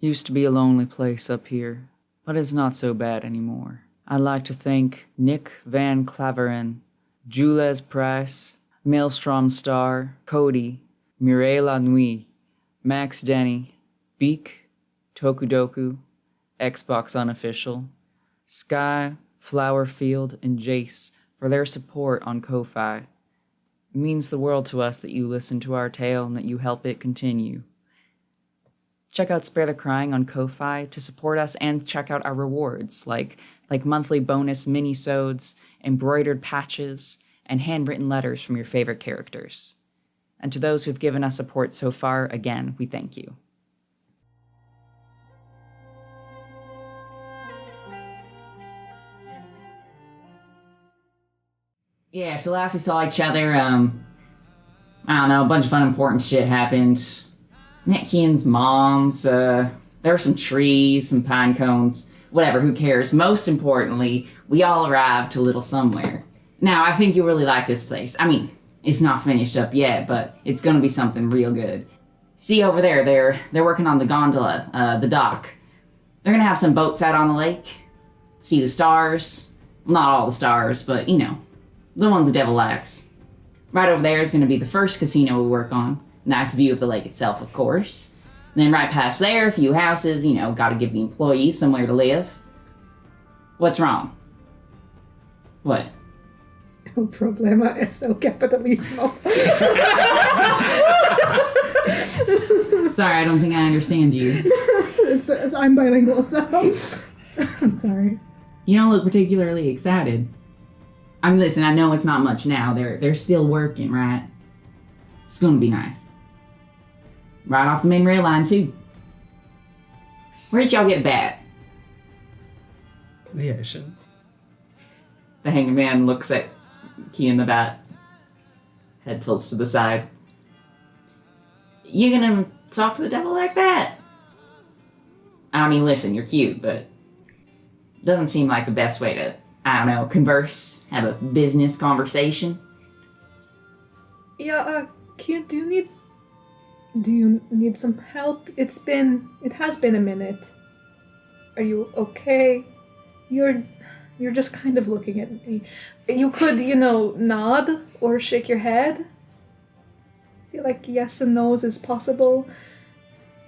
Used to be a lonely place up here, but it's not so bad anymore. I'd like to thank Nick Van Claveren, Jules Price, Maelstrom Star, Cody, Mireille La Nuit, Max Denny, Beak, Tokudoku, Xbox Unofficial, Sky, Flowerfield, and Jace for their support on Ko-Fi. It means the world to us that you listen to our tale and that you help it continue. Check out Spare the Crying on Ko-Fi to support us and check out our rewards, like monthly bonus mini-sodes, embroidered patches, and handwritten letters from your favorite characters. And to those who've given us support so far, again, we thank you. Yeah, so last we saw each other, I don't know, a bunch of unimportant shit happened. Met Kian's moms, there were some trees, some pine cones, whatever, who cares? Most importantly, we all arrived to Little Somewhere. Now, I think you'll really like this place. I mean, it's not finished up yet, but it's gonna be something real good. See over there, they're working on the gondola, the dock. They're gonna have some boats out on the lake, see the stars. Well, not all the stars, but, you know, the ones the devil likes. Right over there is gonna be the first casino we work on. Nice view of the lake itself, of course. And then right past there, a few houses, you know, gotta give the employees somewhere to live. What's wrong? What? El problema es el capitalismo. Sorry, I don't think I understand you. I'm bilingual, so I'm sorry. You don't look particularly excited. I mean, listen, I know it's not much now. They're still working, right? It's gonna be nice. Right off the main rail line, too. Where did y'all get bat? The ocean. The hangman looks at Key in the bat. Head tilts to the side. You gonna talk to the devil like that? I mean, listen, you're cute, but doesn't seem like the best way to, I don't know, converse, have a business conversation. Yeah, Kian, do you need some help? It has been a minute. Are you okay? You're just kind of looking at me. You could, nod or shake your head. I feel like yes and no's is possible.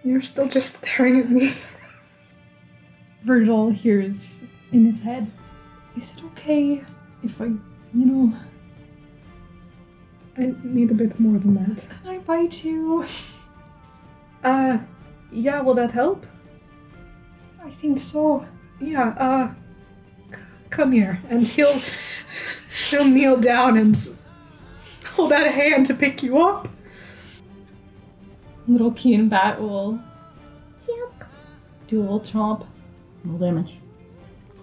You're still just staring at me. Virgil hears in his head, is it okay if I need a bit more than that. Can I bite you? Yeah, will that help? I think so. Yeah, come here. And he'll kneel down and hold out a hand to pick you up. Little Keen Bat will do a little chomp. No damage.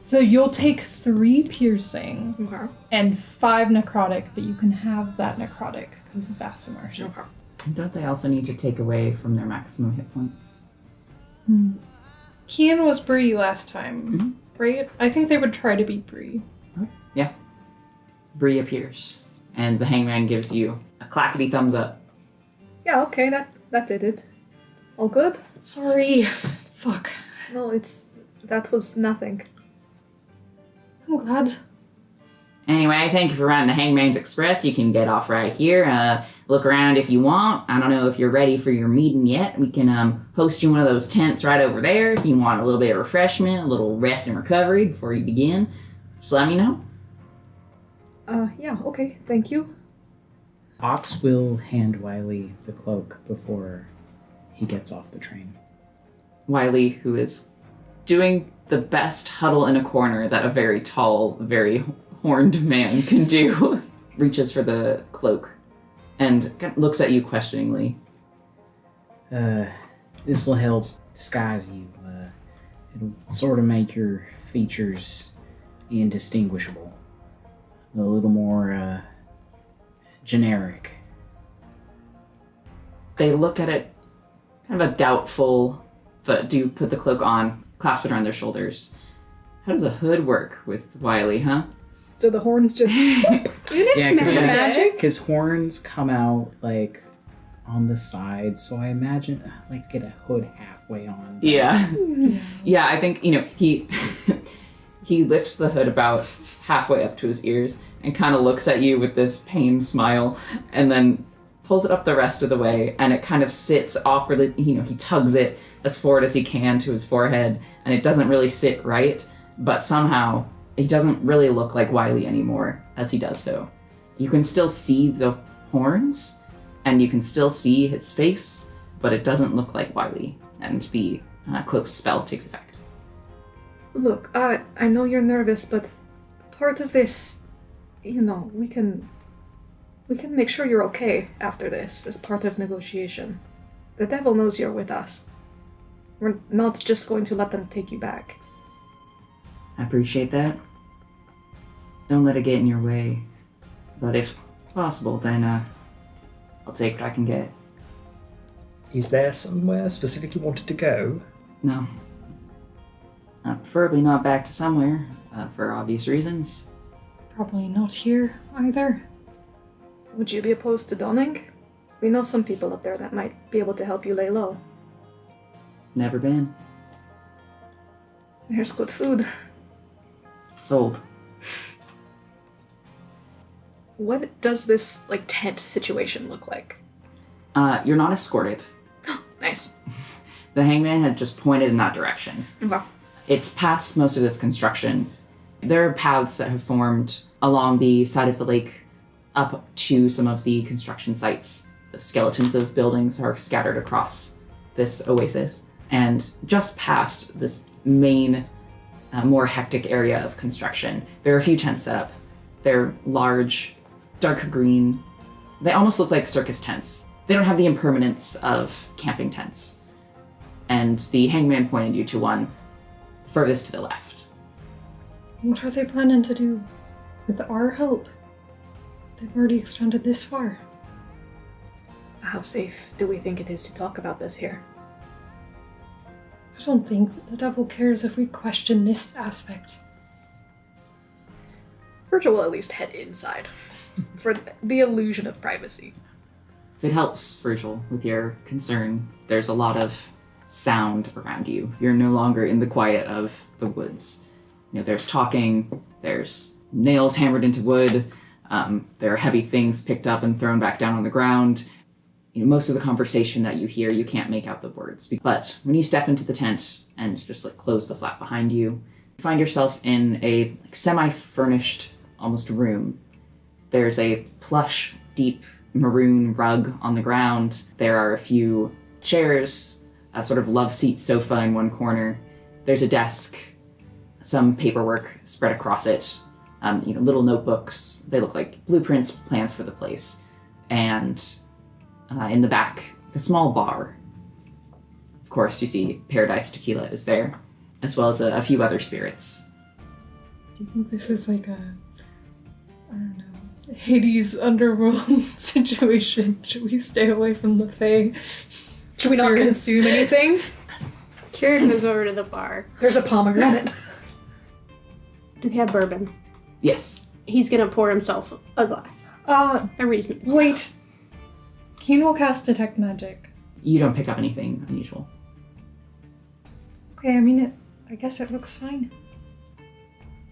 So you'll take 3 piercing Okay. and 5 necrotic, but you can have that necrotic because of fast immersion. Okay. Don't they also need to take away from their maximum hit points? Kian was Bree last time, Mm-hmm. right? I think they would try to beat Bree. Yeah. Bree appears, and the hangman gives you a clackety thumbs up. Yeah, okay, that did it. All good? Sorry. Fuck. No, that was nothing. I'm glad. Anyway, thank you for riding the Hangman's Express. You can get off right here. Look around if you want. I don't know if you're ready for your meeting yet. We can host you in one of those tents right over there if you want a little bit of refreshment, a little rest and recovery before you begin. Just let me know. Yeah, okay, thank you. Ox will hand Wiley the cloak before he gets off the train. Wiley, who is doing the best huddle in a corner that a very tall, very horned man can do, reaches for the cloak and looks at you questioningly. This will help disguise you. It'll sort of make your features indistinguishable. A little more, generic. They look at it kind of a doubtful, but do put the cloak on, clasp it around their shoulders. How does a hood work with Wiley, huh? Do the horns just... It's Yeah, 'cause magic. His horns come out, like, on the side, so I imagine like get a hood halfway on. Yeah. Yeah, I think, he he lifts the hood about halfway up to his ears and kind of looks at you with this pained smile and then pulls it up the rest of the way, and it kind of sits awkwardly. He tugs it as forward as he can to his forehead, and it doesn't really sit right, but somehow he doesn't really look like Wiley anymore as he does so. You can still see the horns, and you can still see his face, but it doesn't look like Wiley, and the cloak's spell takes effect. Look, I know you're nervous, but part of this, we can make sure you're okay after this as part of negotiation. The devil knows you're with us. We're not just going to let them take you back. I appreciate that. Don't let it get in your way. But if possible, then I'll take what I can get. Is there somewhere specific you wanted to go? No. Preferably not back to somewhere, for obvious reasons. Probably not here either. Would you be opposed to donning? We know some people up there that might be able to help you lay low. Never been. Here's good food. Sold. What does this, tent situation look like? You're not escorted. Nice. The hangman had just pointed in that direction. Okay. It's past most of this construction. There are paths that have formed along the side of the lake up to some of the construction sites. The skeletons of buildings are scattered across this oasis. And just past this main, more hectic area of construction, there are a few tents set up. They're large, dark green. They almost look like circus tents. They don't have the impermanence of camping tents. And the hangman pointed you to one furthest to the left. What are they planning to do with our help? They've already extended this far. How safe do we think it is to talk about this here? I don't think that the devil cares if we question this aspect. Virgil will at least head inside for the illusion of privacy. If it helps, Virgil, with your concern, there's a lot of sound around you. You're no longer in the quiet of the woods. There's talking, there's nails hammered into wood, there are heavy things picked up and thrown back down on the ground. Most of the conversation that you hear, you can't make out the words. But when you step into the tent and just close the flap behind you, you find yourself in a semi-furnished, almost room. There's a plush, deep maroon rug on the ground. There are a few chairs, a sort of love seat sofa in one corner. There's a desk, some paperwork spread across it, little notebooks. They look like blueprints, plans for the place. And in the back, a small bar. Of course, you see Paradise Tequila is there, as well as a few other spirits. Do you think this is Hades underworld situation? Should we stay away from the Fae? Should we not consume anything? Kieran goes over to the bar. There's a pomegranate. Do they have bourbon? Yes. He's gonna pour himself a glass. A reasonable. Wait. Keen will cast Detect Magic. You don't pick up anything unusual. Okay, I guess it looks fine.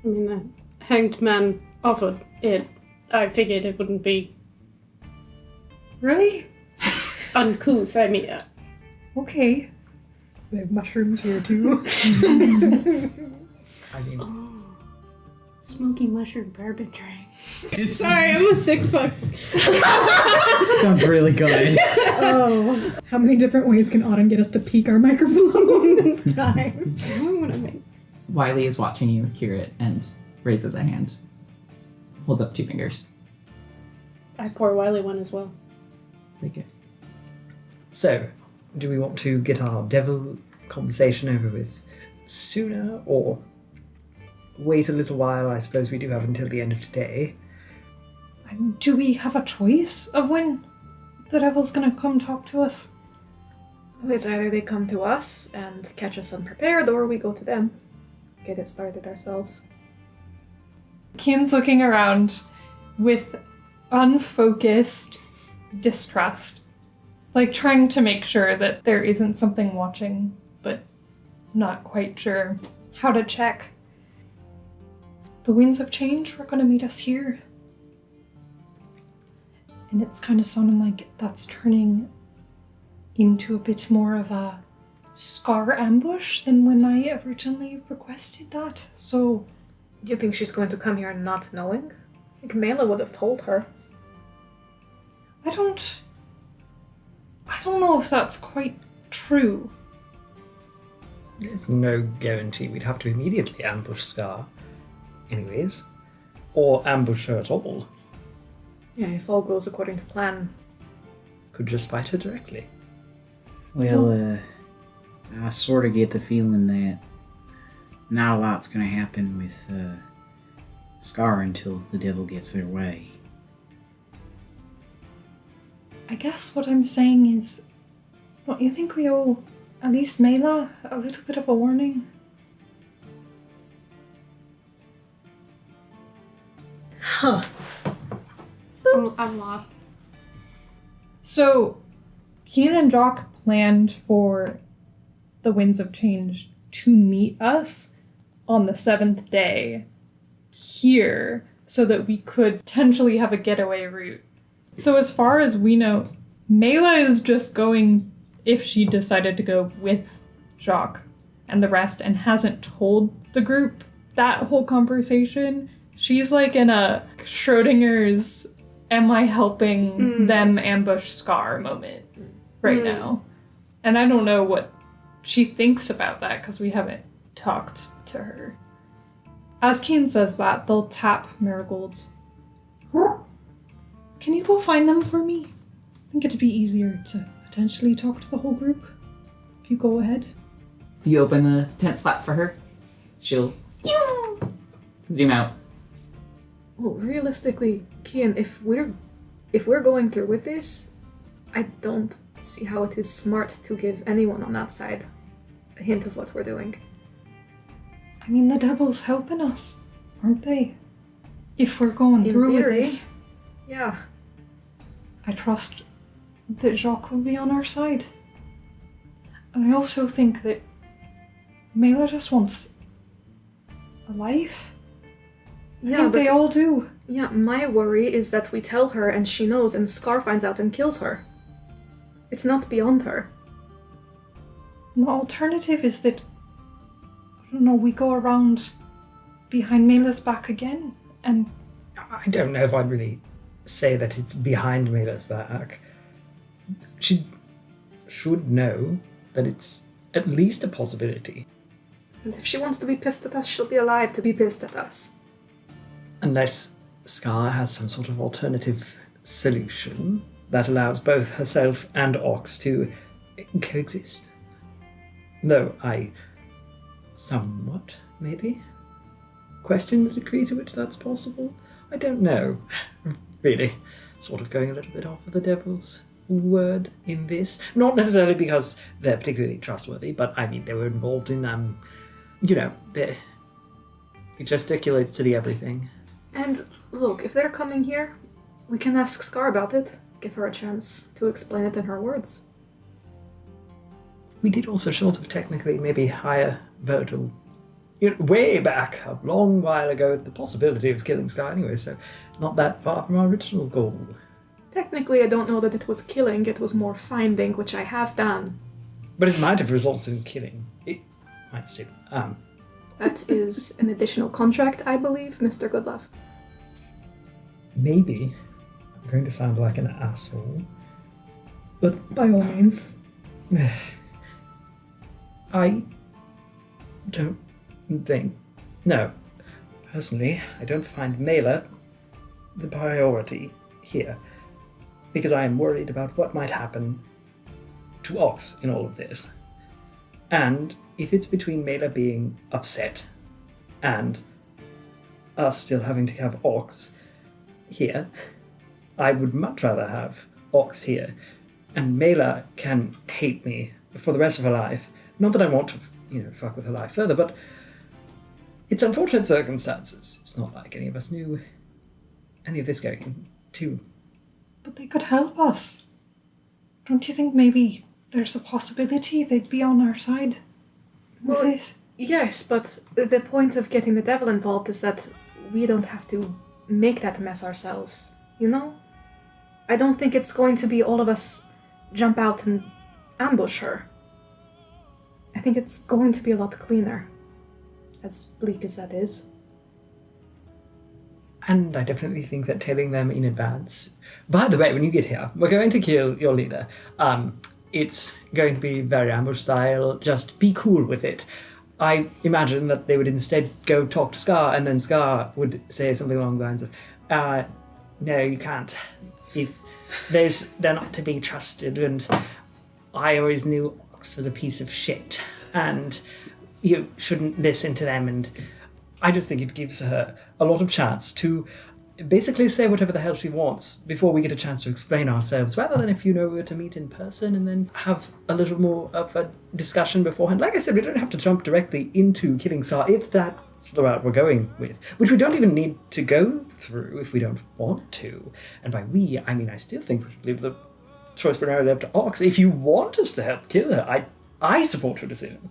The hanged man offered it. I figured it wouldn't be Really? uncouth. Okay. They have mushrooms here too. Smoky mushroom bourbon drink. Sorry, I'm a sick fuck. Sounds really good. Oh, how many different ways can Auden get us to peek our microphone this time? Wiley is watching you hear it and raises a hand. Holds up 2 fingers. I pour Wiley one as well. Take it. So, do we want to get our devil conversation over with sooner, or wait a little while? I suppose we do have until the end of today. Do we have a choice of when the devil's gonna come talk to us? Well, it's either they come to us and catch us unprepared, or we go to them. Get it started ourselves. Keen's looking around with unfocused distrust. Like, trying to make sure that there isn't something watching, but not quite sure how to check. The winds of change were going to meet us here. And it's kind of sounding like that's turning into a bit more of a Scar ambush than when I originally requested that. So, Do you think she's going to come here not knowing? I think Mela would have told her. I don't know if that's quite true. There's no guarantee we'd have to immediately ambush Scar, anyways. Or ambush her at all. Yeah, if all goes according to plan. Could just fight her directly. Well, I sort of get the feeling that not a lot's going to happen with Scar until the devil gets their way. I guess what I'm saying is, don't you think we owe at least Mela a little bit of a warning? Huh. I'm lost. So, Keen and Jock planned for the Winds of Change to meet us on the 7th day here so that we could potentially have a getaway route. So as far as we know, Mela is just going, if she decided to go with Jock and the rest, and hasn't told the group that whole conversation. She's like in a Schrodinger's am I helping them ambush Scar moment right now. And I don't know what she thinks about that because we haven't talked to her. As Keen says that, they'll tap Marigold. Can you go find them for me? I think it'd be easier to potentially talk to the whole group. If you go ahead. If you open the tent flap for her, she'll zoom out. Well, realistically, Kian, if we're going through with this, I don't see how it is smart to give anyone on that side a hint of what we're doing. I mean, the devil's helping us, aren't they? If we're going In through theory. with this, Yeah. I trust that Jacques will be on our side. And I also think that Mela just wants a life. I Yeah, think but they all do. yeah, my worry is that we tell her and she knows and Scar finds out and kills her. It's not beyond her. And the alternative is that, I don't know, we go around behind Mela's back again and I don't know if I'd really say that it's behind Mela's back. She should know that it's at least a possibility. And if she wants to be pissed at us, she'll be alive to be pissed at us. Unless Scar has some sort of alternative solution that allows both herself and Ox to coexist. Though I somewhat, maybe, question the degree to which that's possible. I don't know. Really, sort of going a little bit off of the devil's word in this. Not necessarily because they're particularly trustworthy, but I mean, they were involved in, it gesticulates to the everything. And look, if they're coming here, we can ask Scar about it. Give her a chance to explain it in her words. We did also sort of technically maybe hire Virgil way back, a long while ago, the possibility of killing Scar anyway, so not that far from our original goal. Technically, I don't know that it was killing, it was more finding, which I have done. But it might have resulted in killing. It might still. That is an additional contract, I believe, Mr. Goodlove. Maybe I'm going to sound like an asshole, but By all means. I don't think. No, personally, I don't find Mela the priority here, because I am worried about what might happen to Ox in all of this. And if it's between Mela being upset and us still having to have Ox here, I would much rather have Ox here. And Mela can hate me for the rest of her life. Not that I want to, fuck with her life further, but it's unfortunate circumstances. It's not like any of us knew any of this going into. but they could help us. Don't you think maybe there's a possibility they'd be on our side with Well, this? Yes, but the point of getting the devil involved is that we don't have to make that mess ourselves, you know? I don't think it's going to be all of us jump out and ambush her. I think it's going to be a lot cleaner, as bleak as that is. And I definitely think that telling them in advance. By the way, when you get here, we're going to kill your leader. It's going to be very ambush style. Just be cool with it. I imagine that they would instead go talk to Scar, and then Scar would say something along the lines of, no, you can't. If they're not to be trusted, and I always knew Ox was a piece of shit, and you shouldn't listen to them, and I just think it gives her a lot of chance to basically say whatever the hell she wants before we get a chance to explain ourselves, rather than if we were to meet in person and then have a little more of a discussion beforehand. Like I said, we don't have to jump directly into killing Sar if that's the route we're going with, which we don't even need to go through if we don't want to. And by we, I mean I still think we should leave the choice primarily up to Ox. If you want us to help kill her, I support your decision.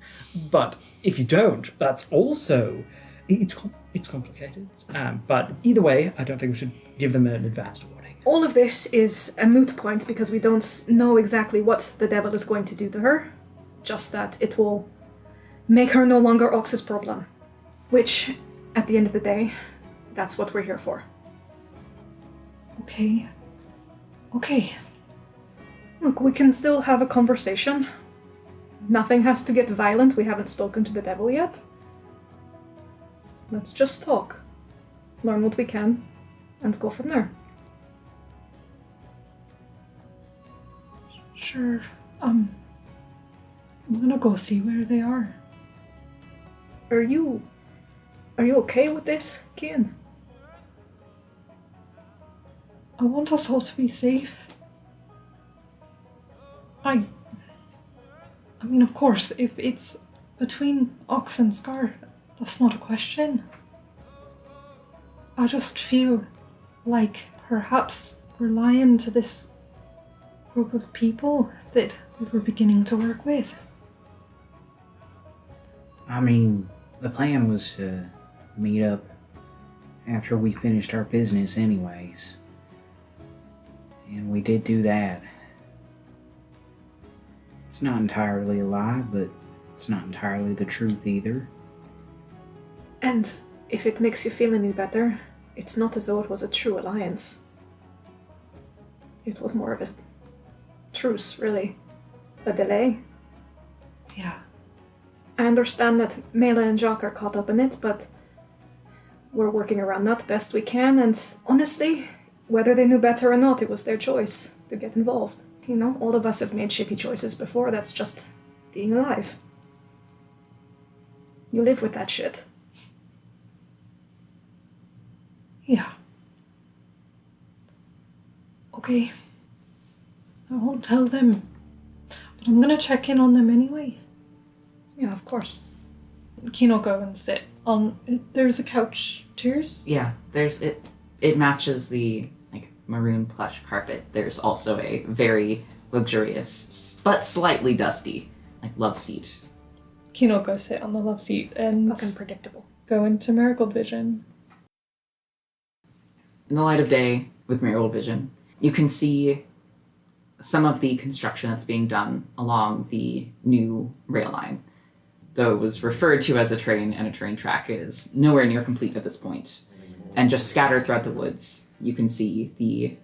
But if you don't, that's also... It's complicated, but either way, I don't think we should give them an advanced warning. All of this is a moot point because we don't know exactly what the devil is going to do to her, just that it will make her no longer Ox's problem, which, at the end of the day, that's what we're here for. Okay. Look, we can still have a conversation. Nothing has to get violent. We haven't spoken to the devil yet. Let's just talk, learn what we can, and go from there. Sure. I'm gonna go see where they are. Are you okay with this, Kian? I want us all to be safe. I mean, of course, if it's between Ox and Scar, that's not a question. I just feel like perhaps we're lying to this group of people that we were beginning to work with. I mean, the plan was to meet up after we finished our business anyways. And we did do that. It's not entirely a lie, but it's not entirely the truth either. And if it makes you feel any better, it's not as though it was a true alliance. It was more of a truce, really. A delay. Yeah. I understand that Mela and Jacques are caught up in it, but we're working around that best we can, and honestly, whether they knew better or not, it was their choice to get involved. You know, all of us have made shitty choices before, that's just being alive. You live with that shit. Yeah. Okay. I won't tell them, but I'm gonna check in on them anyway. Yeah, of course. Keen will go and sit on... There's a couch. Cheers? Yeah, it matches the maroon plush carpet. There's also a very luxurious but slightly dusty love seat. Keen will go sit on the love seat and Fucking predictable. go into Marigold Vision. In the light of day, with Marigold Vision, you can see some of the construction that's being done along the new rail line. Though it was referred to as a train and a train track, it is nowhere near complete at this point. And just scattered throughout the woods, you can see the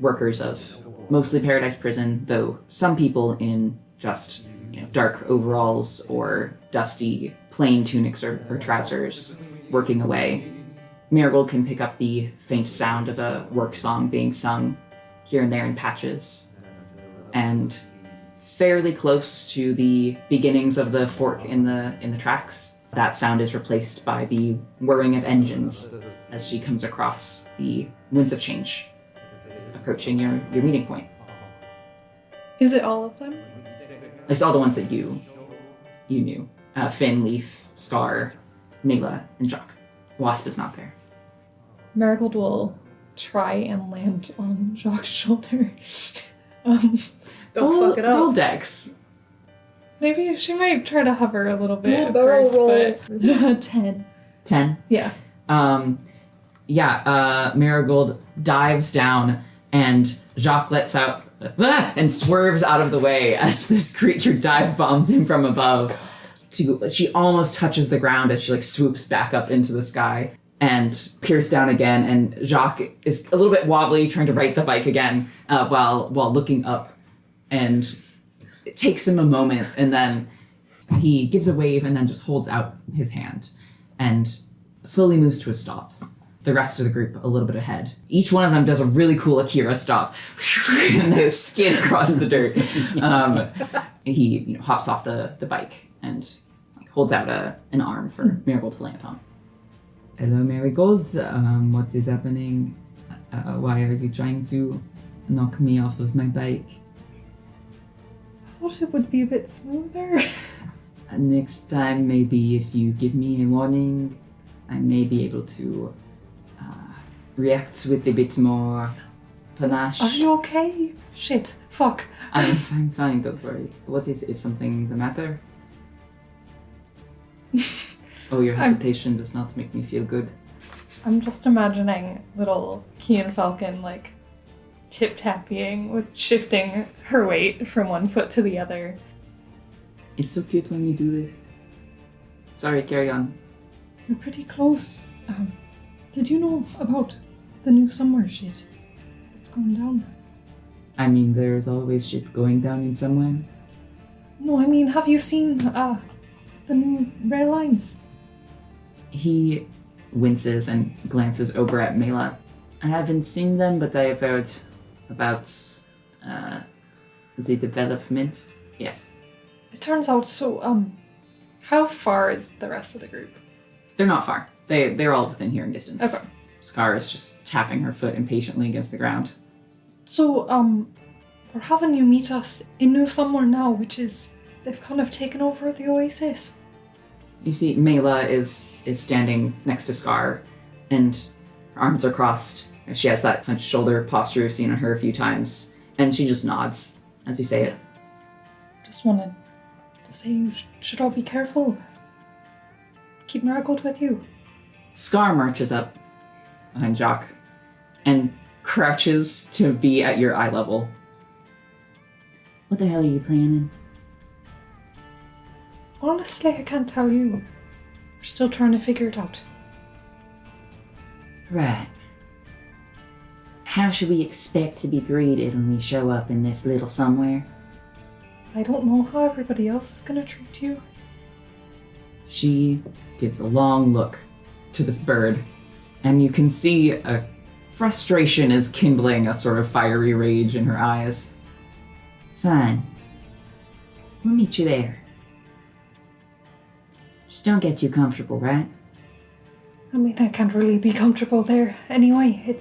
workers of mostly Paradise Prison, though some people in just dark overalls or dusty plain tunics or trousers working away. Marigold can pick up the faint sound of a work song being sung here and there in patches. And fairly close to the beginnings of the fork in the tracks, that sound is replaced by the whirring of engines as she comes across the winds of change, approaching your meeting point. Is it all of them? At least all the ones that you knew. Finn, Leaf, Scar, Mila, and Jock. Wasp is not there. Marigold will try and land on Jacques' shoulder. Don't fuck it up. Roll dex. Maybe she might try to hover a little bit Roll at barrel first, roll. but 10. 10. Yeah. Marigold dives down and Jacques lets out and swerves out of the way as this creature dive bombs him from above. She almost touches the ground as she like swoops back up into the sky and peers down again, and Jacques is a little bit wobbly trying to right the bike again while looking up, and it takes him a moment, and then he gives a wave and then just holds out his hand and slowly moves to a stop. The rest of the group a little bit ahead. Each one of them does a really cool Akira stop and they skid across the dirt. He hops off the bike and holds out an arm for Marigold to land on. Hello, Marigold. What is happening? Why are you trying to knock me off of my bike? I thought it would be a bit smoother. Next time, maybe if you give me a warning, I may be able to react with a bit more panache. Are you okay? Shit. Fuck. I'm fine, don't worry. What is something the matter? Oh, your hesitation does not make me feel good. I'm just imagining little Kian Falcon like tip-tapping with shifting her weight from one foot to the other. It's so cute when you do this. Sorry, carry on. We're pretty close. Did you know about the new summer shit that's going down? I mean, there's always shit going down in somewhere. No, I mean, have you seen the new rail lines? He winces and glances over at Mela. I haven't seen them, but I have heard about the development. Yes. It turns out, so, how far is the rest of the group? They're not far. They're all within hearing distance. Okay. Scar is just tapping her foot impatiently against the ground. So, we're having you meet us in New Somewhere now, which is, they've kind of taken over the Oasis. You see, Mela is standing next to Scar, and her arms are crossed. She has that hunched shoulder posture you've seen on her a few times, and she just nods as you say it. Just wanted to say you should all be careful. Keep Marigold with you. Scar marches up behind Jacques and crouches to be at your eye level. What the hell are you planning? Honestly, I can't tell you. We're still trying to figure it out. Right. How should we expect to be greeted when we show up in this little somewhere? I don't know how everybody else is gonna treat you. She gives a long look to this bird, and you can see a frustration is kindling a sort of fiery rage in her eyes. Fine. We'll meet you there. Just don't get too comfortable, right? I mean, I can't really be comfortable there anyway.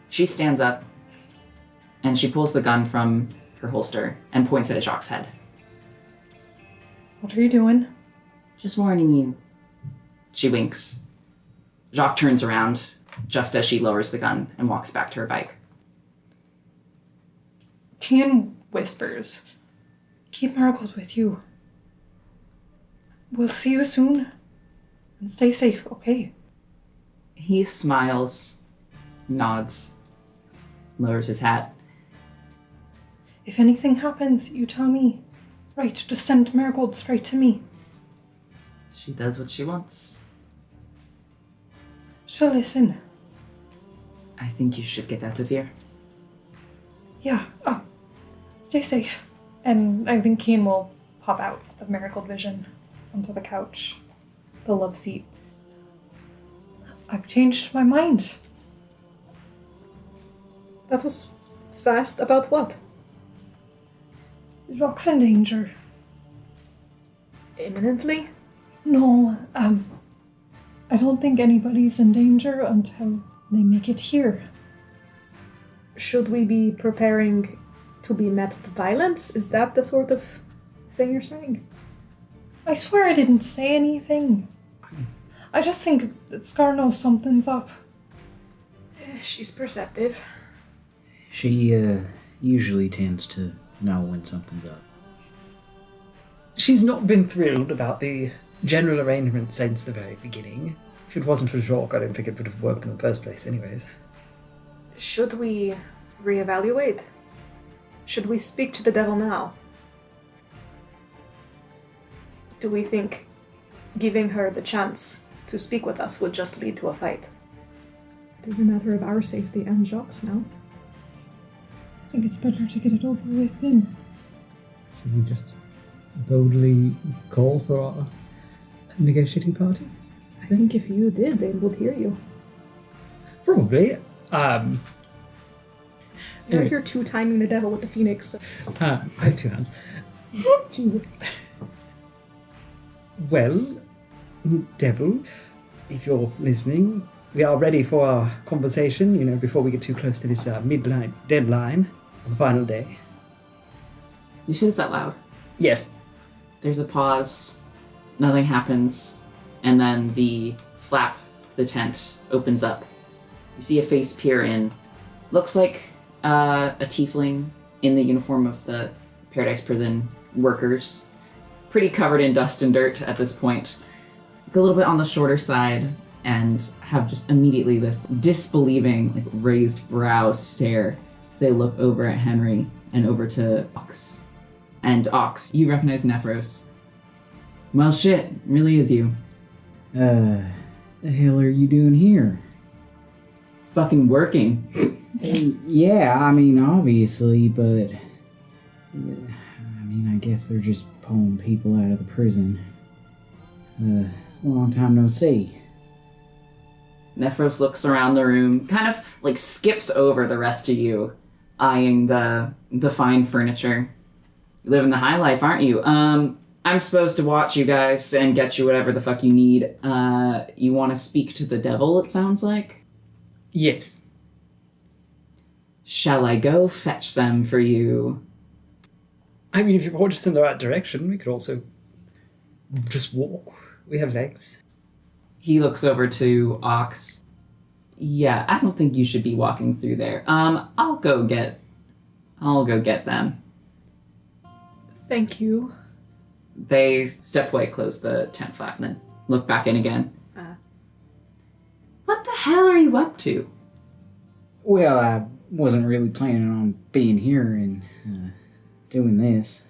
She stands up, and she pulls the gun from her holster and points it at Jacques' head. What are you doing? Just warning you. She winks. Jacques turns around just as she lowers the gun and walks back to her bike. Kian whispers, keep Marigold with you. We'll see you soon. And stay safe, okay? He smiles, nods, lowers his hat. If anything happens, you tell me. Right, just send Marigold straight to me. She does what she wants. She'll listen. I think you should get out of here. Yeah, stay safe. And I think Kian will pop out of Marigold vision onto the couch, the love seat. I've changed my mind. That was fast. About what? Jacques' in danger. Imminently? No, I don't think anybody's in danger until they make it here. Should we be preparing to be met with violence? Is that the sort of thing you're saying? I swear I didn't say anything. I just think that Scar knows something's up. She's perceptive. She usually tends to know when something's up. She's not been thrilled about the general arrangement since the very beginning. If it wasn't for Jork, I don't think it would have worked in the first place anyways. Should we reevaluate? Should we speak to the devil now? Do we think giving her the chance to speak with us would just lead to a fight? It is a matter of our safety and Jock's now. I think it's better to get it over with then. Should we just boldly call for our negotiating party? I think if you did, they would hear you. Probably. You're here two-timing the devil with the phoenix. I have two hands. Jesus. Well, devil, if you're listening, we are ready for our conversation, before we get too close to this midnight deadline on the final day. You say this out loud. Yes. There's a pause. Nothing happens. And then the flap of the tent opens up. You see a face peer in. Looks like a tiefling in the uniform of the Paradise Prison workers. Pretty covered in dust and dirt at this point. Look a little bit on the shorter side and have just immediately this disbelieving, raised brow stare as they look over at Henry and over to Ox. And Ox, you recognize Nephros. Well, shit, it really is you. The hell are you doing here? Fucking working. Yeah, I mean, obviously, but... I guess they're just pulling people out of the prison. Long time no see. Nephros looks around the room, kind of skips over the rest of you, eyeing the fine furniture. You live in the high life, aren't you? I'm supposed to watch you guys and get you whatever the fuck you need. You want to speak to the devil, it sounds like? Yes. Shall I go fetch them for you? I mean, if you point us in the right direction, we could also just walk. We have legs. He looks over to Ox. Yeah, I don't think you should be walking through there. I'll go get them. Thank you. They step away, close the tent flap, and then look back in again. What the hell are you up to? Well, I wasn't really planning on being here and doing this.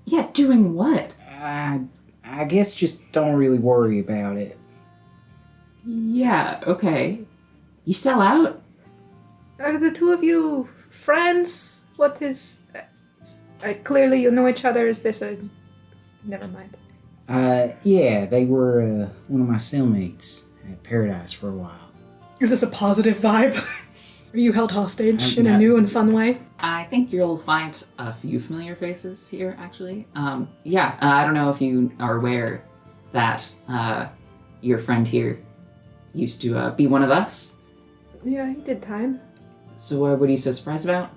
Yeah, doing what? I guess just don't really worry about it. Yeah, okay. You sell out? Are the two of you friends? What is... clearly you know each other. Is this a... Never mind. Yeah, they were one of my cellmates at Paradise for a while. Is this a positive vibe? Are you held hostage in a No. new and fun way? I think you'll find a few familiar faces here, actually. I don't know if you are aware that your friend here used to be one of us. Yeah, he did time. So what are you so surprised about?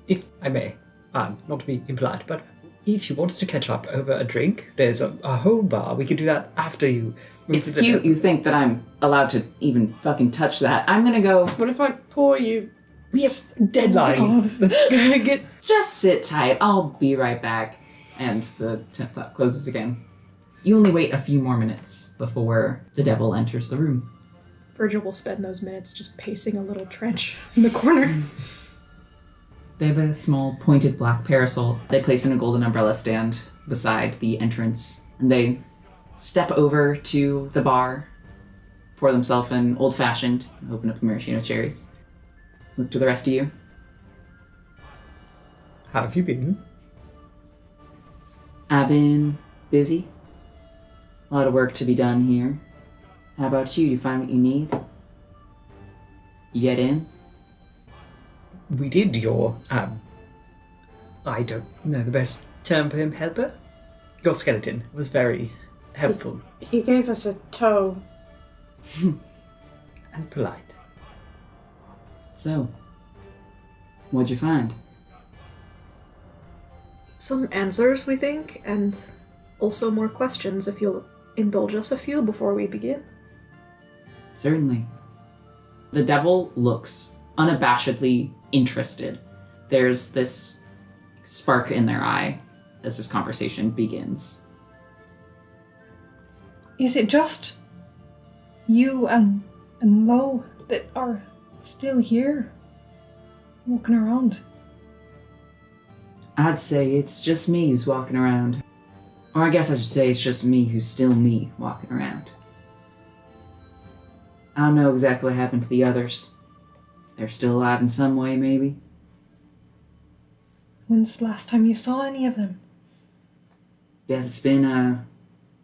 If I may, not to be impolite, but if you wanted to catch up over a drink, there's a whole bar. We could do that after you. It's cute you think that I'm allowed to even fucking touch that. I'm gonna go... What if I pour you? We have a deadline. Let's get... Just sit tight. I'll be right back. And the tent flap closes again. You only wait a few more minutes before the devil enters the room. Virgil will spend those minutes just pacing a little trench in the corner. They have a small pointed black parasol they place in a golden umbrella stand beside the entrance. And they step over to the bar, pour themselves an old-fashioned, open up the maraschino cherries. Look to the rest of you. How have you been? I've been busy. A lot of work to be done here. How about you? Do you find what you need? You get in? We did your, I don't know the best term for him, helper? Your skeleton was very helpful He gave us a toe. and polite. So, what'd you find? Some answers, we think, and also more questions if you'll indulge us a few before we begin. Certainly. The devil looks unabashedly interested. There's this spark in their eye as this conversation begins. Is it just you and Lo that are still here? Walking around? I'd say it's just me who's walking around. Or I guess I should say it's just me who's still me walking around. I don't know exactly what happened to the others. They're still alive in some way, maybe. When's the last time you saw any of them? Guess it's been,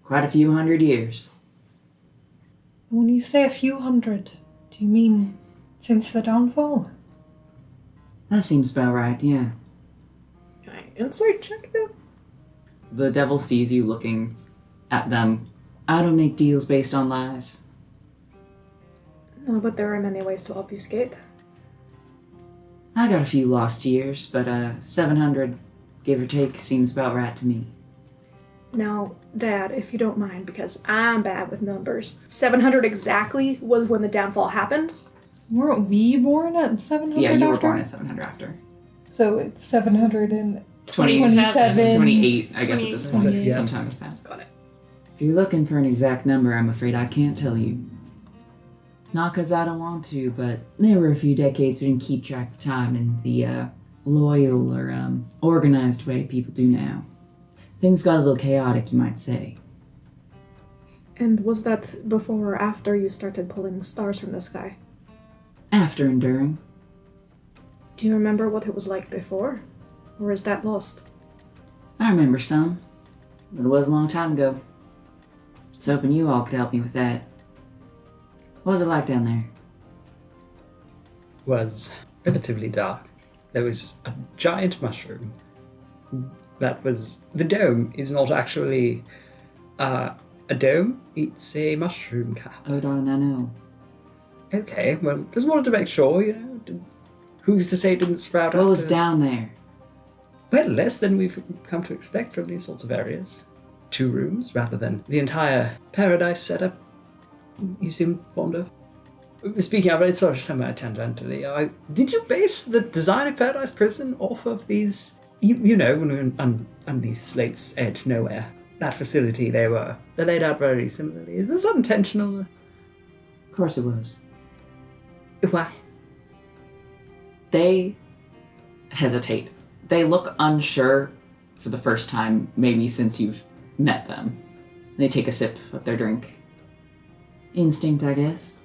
quite a few 100 years. When you say a few hundred, do you mean since the downfall? That seems about right, yeah. Can I insight check that? The devil sees you looking at them. I don't make deals based on lies. No, but there are many ways to obfuscate. I got a few lost years, but 700, give or take, seems about right to me. Now, Dad, if you don't mind, because I'm bad with numbers, 700 exactly was when the downfall happened? Weren't we born at 700 Yeah, you were after? born at 700 after. So it's 727. 28, I guess at this point, 28. some time has passed. Got it. If you're looking for an exact number, I'm afraid I can't tell you. Not because I don't want to, but there were a few decades we didn't keep track of time in the loyal or organized way people do now. Things got a little chaotic, you might say. And was that before or after you started pulling stars from the sky? After and during. Do you remember what it was like before? Or is that lost? I remember some, but it was a long time ago. I was hoping you all could help me with that. What was it like down there? Was relatively dark. There was a giant mushroom. That was... The dome is not actually a dome, it's a mushroom cap. Oh, darn, I know. Okay, well, just wanted to make sure, you know. Who's to say it didn't sprout What out? was down there? Well, less than we've come to expect from these sorts of areas. 2 rooms, rather than the entire paradise setup you seem fond of. Speaking of it, it's sort of somewhat tangentially. Did you base the design of Paradise Prison off of these... You know, when we were underneath Slate's edge, nowhere. That facility they were. They're laid out very similarly. Is that intentional? Of course it was. Why? They hesitate. They look unsure for the first time, maybe since you've met them. They take a sip of their drink. Instinct, I guess.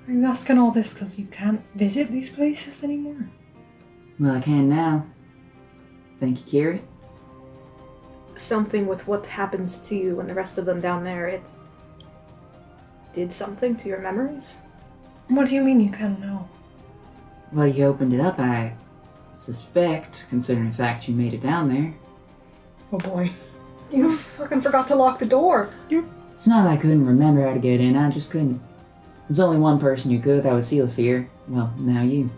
Are you asking all this because you can't visit these places anymore? Well, I can now. Thank you, Kira. Something with what happened to you and the rest of them down there, it did something to your memories? What do you mean you can't know? Well, you opened it up, I suspect, considering the fact you made it down there. Oh boy. You fucking forgot to lock the door. It's not that I couldn't remember how to get in, I just couldn't. There's only one person who could, that was Sealafir. Well, now you.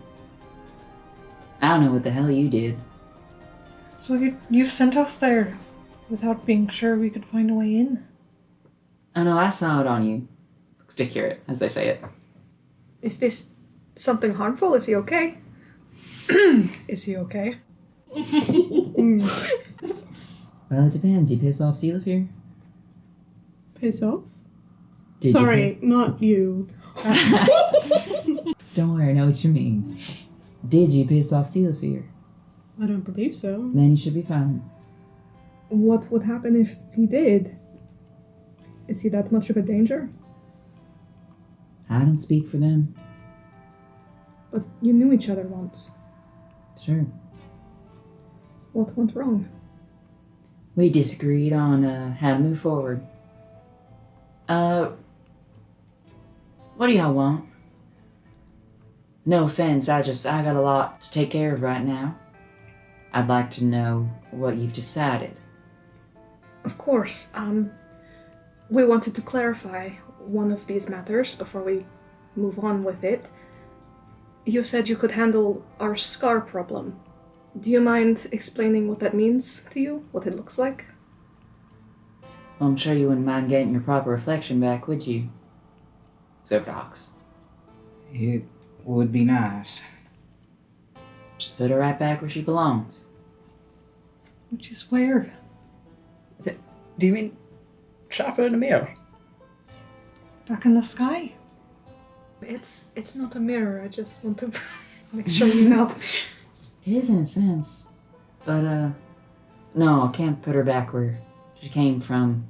I don't know what the hell you did. So you sent us there without being sure we could find a way in? Oh no, I saw it on you. Stick hear it, as they say it. Is this something harmful? Is he okay? Is he okay? Well, it depends. You piss off Sealafir? Piss off? Did Sorry, not you. Don't worry, I know what you mean. Did you piss off Sealafir? I don't believe so. Then you should be fine. What would happen if he did? Is he that much of a danger? I don't speak for them. But you knew each other once. Sure. What went wrong? We disagreed on how to move forward. What do y'all want? No offense, I got a lot to take care of right now. I'd like to know what you've decided. Of course. We wanted to clarify one of these matters before we move on with it. You said you could handle our scar problem. Do you mind explaining what that means to you? What it looks like? Well, I'm sure you wouldn't mind getting your proper reflection back, would you? Zobdox. It would be nice. Just put her right back where she belongs. Which is where? Do you mean trap her in a mirror? Back in the sky? It's not a mirror, I just want to make sure you know. It is in a sense. But, no, I can't put her back where she came from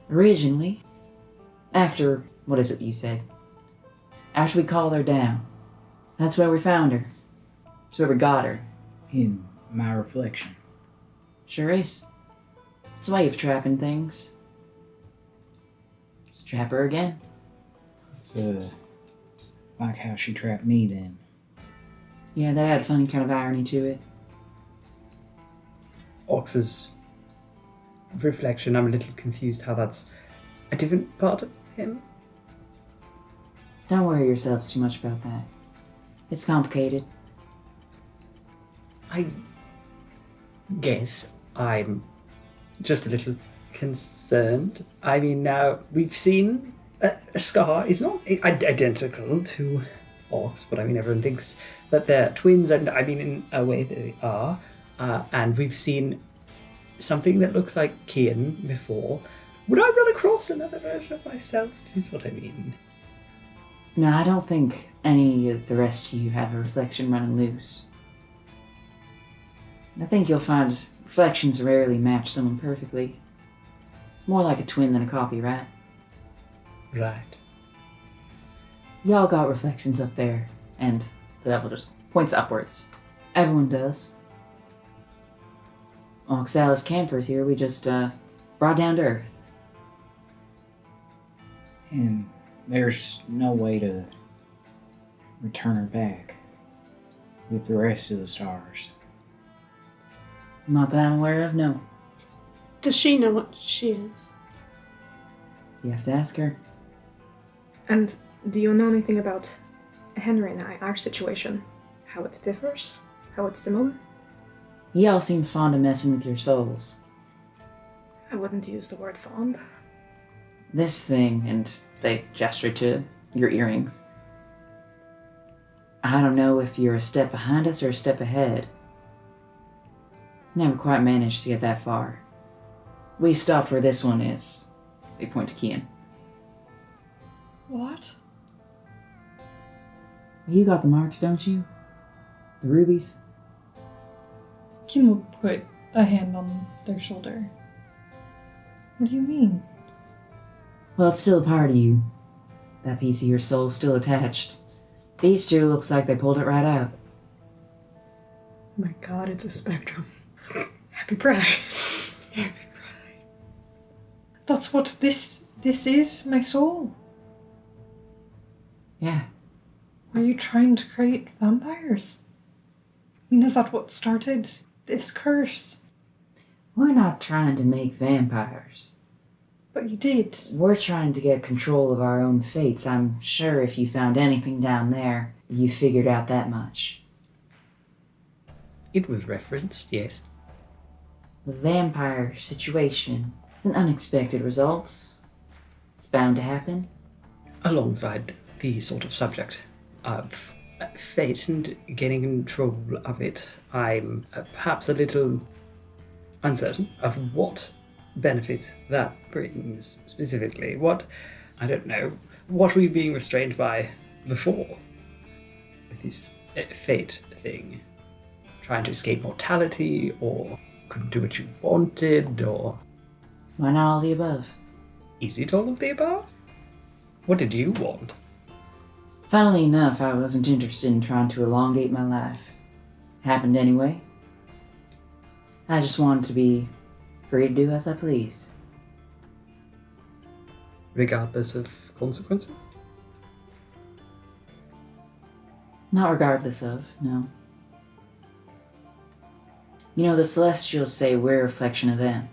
originally. After, what is it you said? After we called her down. That's where we found her. That's where we got her. In my reflection. Sure is. It's a way of trapping things. Just trap her again. It's, like how she trapped me then. Yeah, that had a funny kind of irony to it. Ox's reflection, I'm a little confused how that's a different part of him. Don't worry yourselves too much about that. It's complicated. I guess I'm just a little concerned. I mean, now we've seen a Scar is not identical to Ox, but I mean, everyone thinks that they're twins, and I mean, in a way they are. And we've seen something that looks like Kian before. Would I run across another version of myself, is what I mean. No, I don't think any of the rest of you have a reflection running loose. I think you'll find reflections rarely match someone perfectly. More like a twin than a copy, right? Right. Y'all got reflections up there, and the devil just points upwards. Everyone does. Oxalis Camphor's here, we just, brought down to earth. And there's no way to return her back with the rest of the stars. Not that I'm aware of, no. Does she know what she is? You have to ask her. And do you know anything about Henry and our situation? How it differs? How it's similar? Y'all seem fond of messing with your souls. I wouldn't use the word fond. This thing, and they gesture to your earrings. I don't know if you're a step behind us or a step ahead. Never quite managed to get that far. We stopped where this one is. They point to Kian. What? You got the marks, don't you? The rubies? Kim will put a hand on their shoulder. What do you mean? Well, it's still a part of you. That piece of your soul's still attached. These two looks like they pulled it right out. My god, it's a spectrum. Happy Pride. That's what this is, my soul. Yeah. Are you trying to create vampires? I mean, is that what started this curse? We're not trying to make vampires. But you did. We're trying to get control of our own fates. I'm sure if you found anything down there, you figured out that much. It was referenced, yes. The vampire situation is an unexpected result. It's bound to happen. Alongside the sort of subject of fate and getting control of it, I'm perhaps a little uncertain of what benefit that brings specifically. What, I don't know, what were you being restrained by before with this fate thing? Trying to escape mortality, or couldn't do what you wanted, or... Why not all the above? Is it all of the above? What did you want? Funnily enough, I wasn't interested in trying to elongate my life. Happened anyway. I just wanted to be free to do as I please. Regardless of consequences? Not regardless of, no. You know, the Celestials say we're a reflection of them.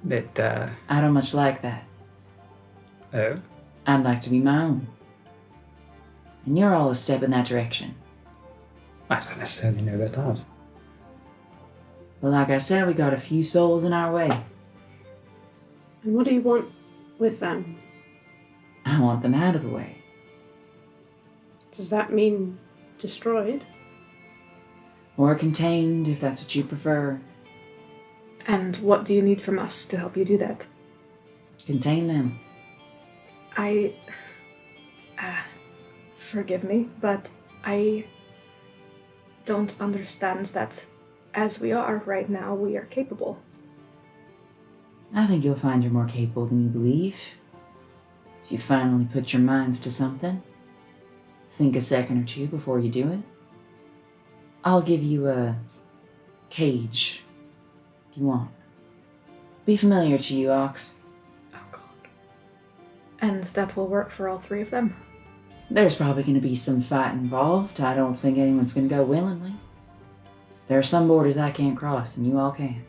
That, I don't much like that. oh? I'd like to be my own. And you're all a step in that direction. I don't necessarily know that out. But like I said, we got a few souls in our way. And what do you want with them? I want them out of the way. Does that mean destroyed? Or contained, if that's what you prefer. And what do you need from us to help you do that? Contain them. Forgive me, but I don't understand that as we are right now, we are capable. I think you'll find you're more capable than you believe. If you finally put your minds to something, think a second or two before you do it. I'll give you a cage, if you want. Be familiar to you, Ox. Oh god. And that will work for all three of them? There's probably going to be some fight involved. I don't think anyone's going to go willingly. There are some borders I can't cross, and you all can.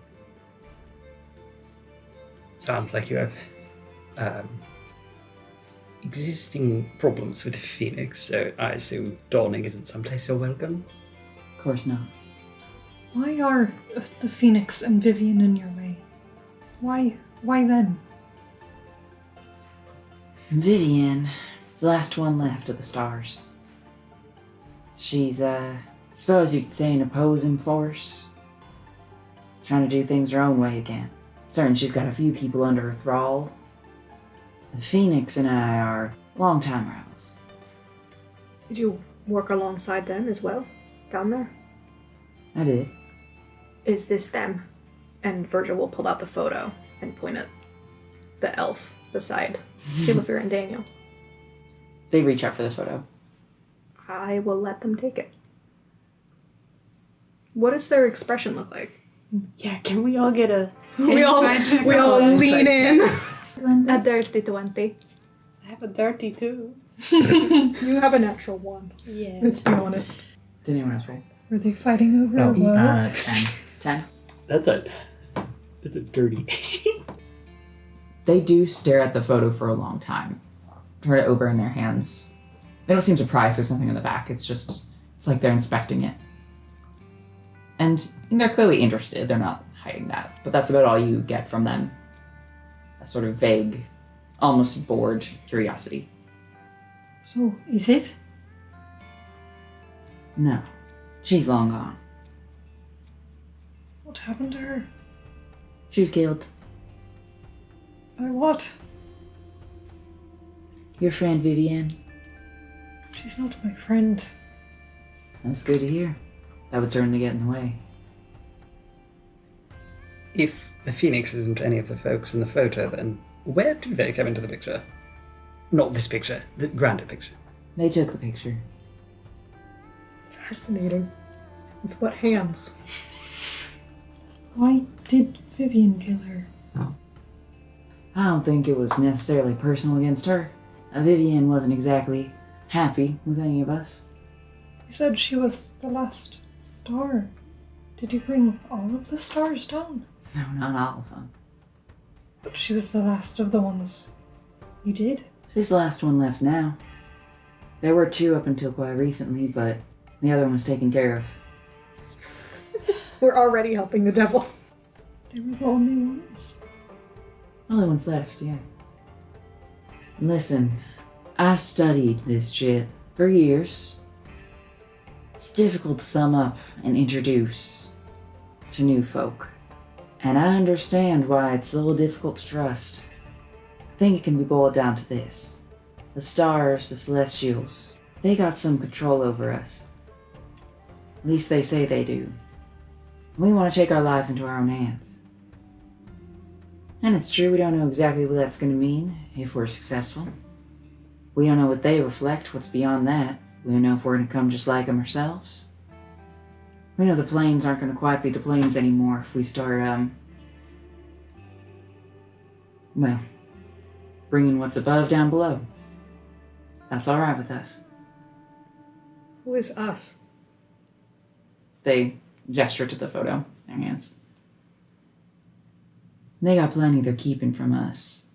Sounds like you have existing problems with the Phoenix, so I assume Dawning isn't someplace you're welcome. Of course not. Why are the Phoenix and Vivian in your way? Why them? Vivian is the last one left of the stars. She's, suppose you could say an opposing force. Trying to do things her own way again. Certain she's got a few people under her thrall. The Phoenix and I are long-time rivals. Did you work alongside them as well, down there? I did. Is this them? And Virgil will pull out the photo and point at the elf beside Silver and Daniel. They reach out for the photo. I will let them take it. What does their expression look like? Yeah, can we all get a... We all lean in. A dirty 20. I have a dirty too. You have a natural one. Yeah. Let's be honest. Did anyone else roll? Were they fighting over a woe? 10. 10. That's a dirty. They do stare at the photo for a long time. Turn it over in their hands. They don't seem surprised there's something in the back. It's like they're inspecting it. And they're clearly interested. They're not hiding that. But that's about all you get from them. A sort of vague, almost bored curiosity. So, is it? No. She's long gone. What happened to her? She was killed. By what? Your friend Vivian. She's not my friend. That's good to hear. That would certainly get in the way. If the Phoenix isn't any of the folks in the photo, then where do they come into the picture? Not this picture, the grander picture. They took the picture. Fascinating. With what hands? Why did Vivian kill her? I don't think it was necessarily personal against her. Vivian wasn't exactly happy with any of us. You said she was the last star. Did you bring all of the stars down? No, not all of them. But she was the last of the ones you did? She's the last one left now. There were two up until quite recently, but the other one was taken care of. We're already helping the devil. There was only ones. Only one's left, yeah. Listen, I studied this shit for years. It's difficult to sum up and introduce to new folk. And I understand why it's a little difficult to trust. I think it can be boiled down to this. The stars, the celestials, they got some control over us. At least they say they do. We want to take our lives into our own hands. And it's true, we don't know exactly what that's going to mean if we're successful. We don't know what they reflect, what's beyond that. We don't know if we're going to come just like them ourselves. We know the planes aren't going to quite be the planes anymore if we start, bringing what's above down below. That's alright with us. Who is us? They gesture to the photo in their hands. They got plenty they're keeping from us.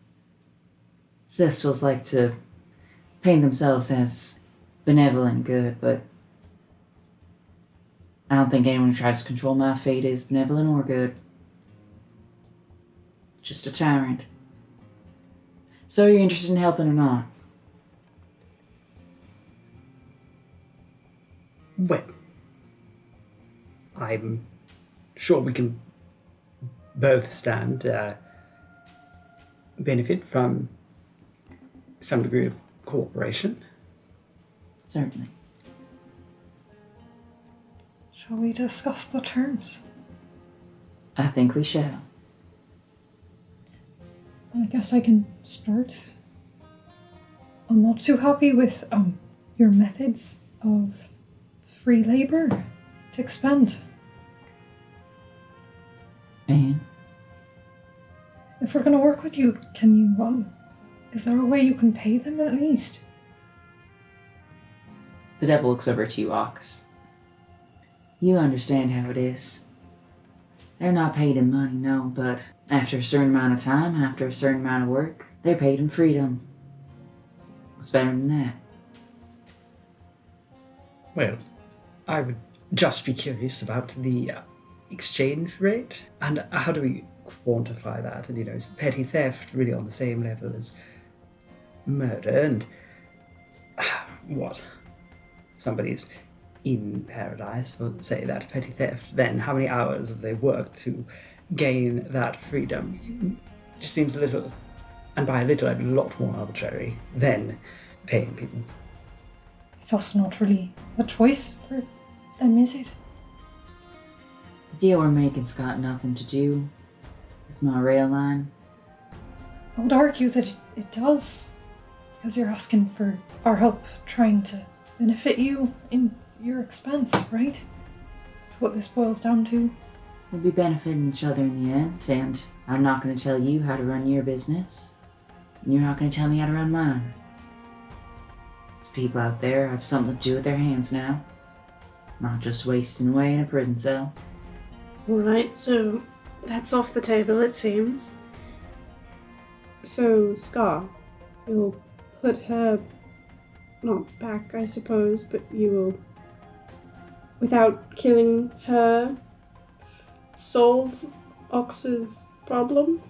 Cestals like to paint themselves as benevolent and good, but I don't think anyone who tries to control my fate is benevolent or good. Just a tyrant. So you're interested in helping or not? Well, I'm sure we can both stand benefit from some degree of cooperation. Certainly. Shall we discuss the terms? I think we shall. I guess I can start. I'm not too happy with your methods of free labor to expand. And If we're going to work with you, can you, is there a way you can pay them at least? the devil looks over to you, Ox. You understand how it is. They're not paid in money, no, but after a certain amount of time, after a certain amount of work, they're paid in freedom. What's better than that? Well, I would just be curious about the exchange rate, and how do we quantify that? And, is petty theft really on the same level as murder? And what? Somebody's in paradise for, say, that petty theft, then how many hours have they worked to gain that freedom? It just seems a little, and by a little I mean a lot more arbitrary than paying people. It's also not really a choice for them, is it? The deal we're making's got nothing to do with my rail line. I would argue that it does, because you're asking for our help trying to benefit you in your expense, right? That's what this boils down to. We'll be benefiting each other in the end, and I'm not going to tell you how to run your business, and you're not going to tell me how to run mine. These people out there have something to do with their hands now, not just wasting away in a prison cell. Alright, so that's off the table, it seems. So, Scar, you'll put her, not back, I suppose, but you will, without killing her, solve Ox's problem?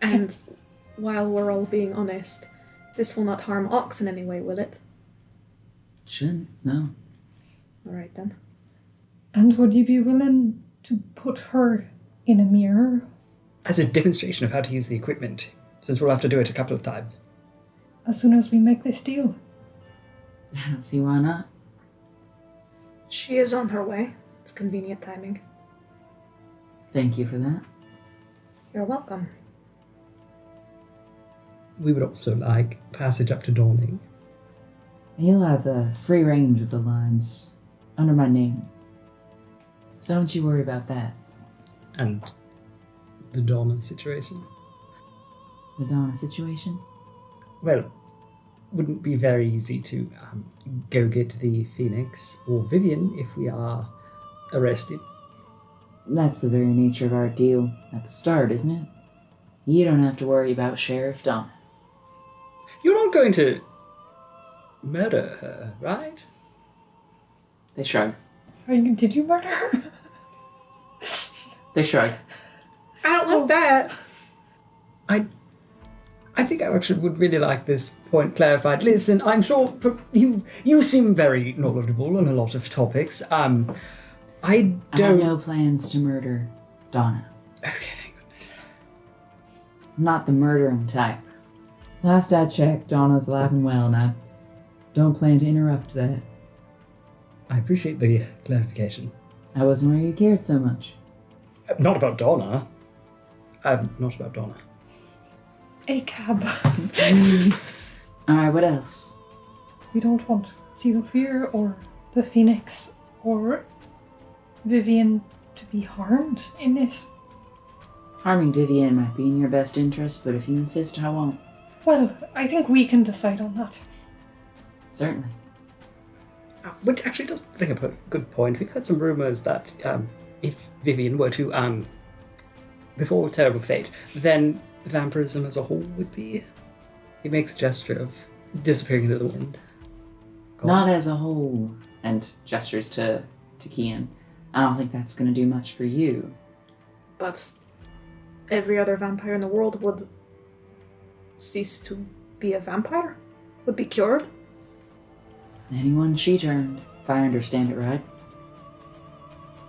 And while we're all being honest, this will not harm Ox in any way, will it? Shouldn't, no. Alright then. And would you be willing to put her in a mirror? As a demonstration of how to use the equipment, since we'll have to do it a couple of times. As soon as we make this deal? I don't see why not. She is on her way. It's convenient timing. Thank you for that. You're welcome. We would also like passage up to dawning. You'll have a free range of the lines under my name. So don't you worry about that. And the Donna situation? The Donna situation? Well, wouldn't be very easy to go get the Phoenix or Vivian if we are arrested. That's the very nature of our deal at the start, isn't it? You don't have to worry about Sheriff Donna. You're not going to murder her, right? They shrug. Did you murder her? They shrug. I don't like that. I think I actually would really like this point clarified. Listen, I'm sure you seem very knowledgeable on a lot of topics. I I don't... have no plans to murder Donna. Okay, thank goodness. I'm not the murdering type. Last I checked, Donna's alive and well, and I don't plan to interrupt that. I appreciate the clarification. I wasn't where you cared so much. Not about Donna. Not about Donna. A cab. Alright, what else? We don't want Fear or the Phoenix or Vivian to be harmed in this. Harming Vivian might be in your best interest, but if you insist, I won't. Well, I think we can decide on that. Certainly. Which actually does bring up a good point. We've had some rumours that if Vivian were to befall a terrible fate, then vampirism as a whole would be... He makes a gesture of disappearing into the wind. Not as a whole, and gestures to Kian. I don't think that's going to do much for you. But every other vampire in the world would cease to be a vampire? Would be cured? Anyone she turned. If I understand it right.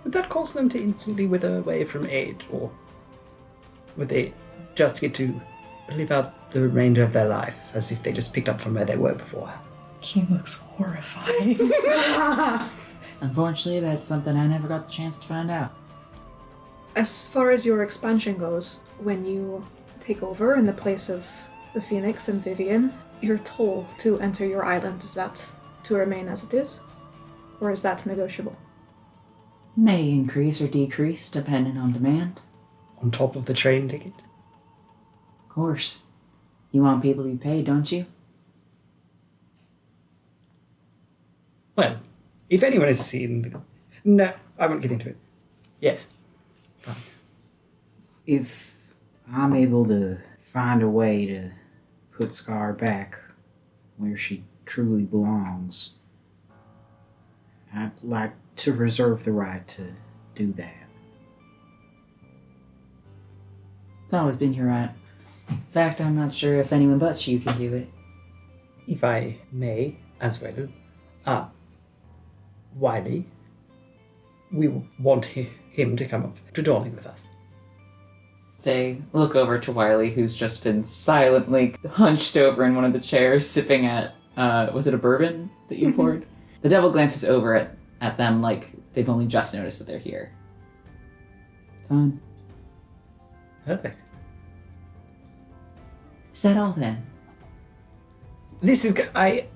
Would that cause them to instantly wither away from age, or would they just get to live out the remainder of their life as if they just picked up from where they were before? Keen looks horrified. Unfortunately, that's something I never got the chance to find out. As far as your expansion goes, when you take over in the place of the Phoenix and Vivian, you're told to enter your island. Is that to remain as it is? Or is that negotiable? May increase or decrease depending on demand. On top of the train ticket? Of course. You want people to be paid, don't you? Well, if anyone has seen... No, I won't get into it. Yes. Fine. If I'm able to find a way to put Scar back where she truly belongs, I'd like to reserve the right to do that. It's always been your right. In fact, I'm not sure if anyone but you can do it. If I may, as well. Wiley, we want him to come up to Dawning with us. They look over to Wiley, who's just been silently hunched over in one of the chairs, sipping at, was it a bourbon that you poured? The devil glances over at them like they've only just noticed that they're here. Fine. Perfect. Is that all then? I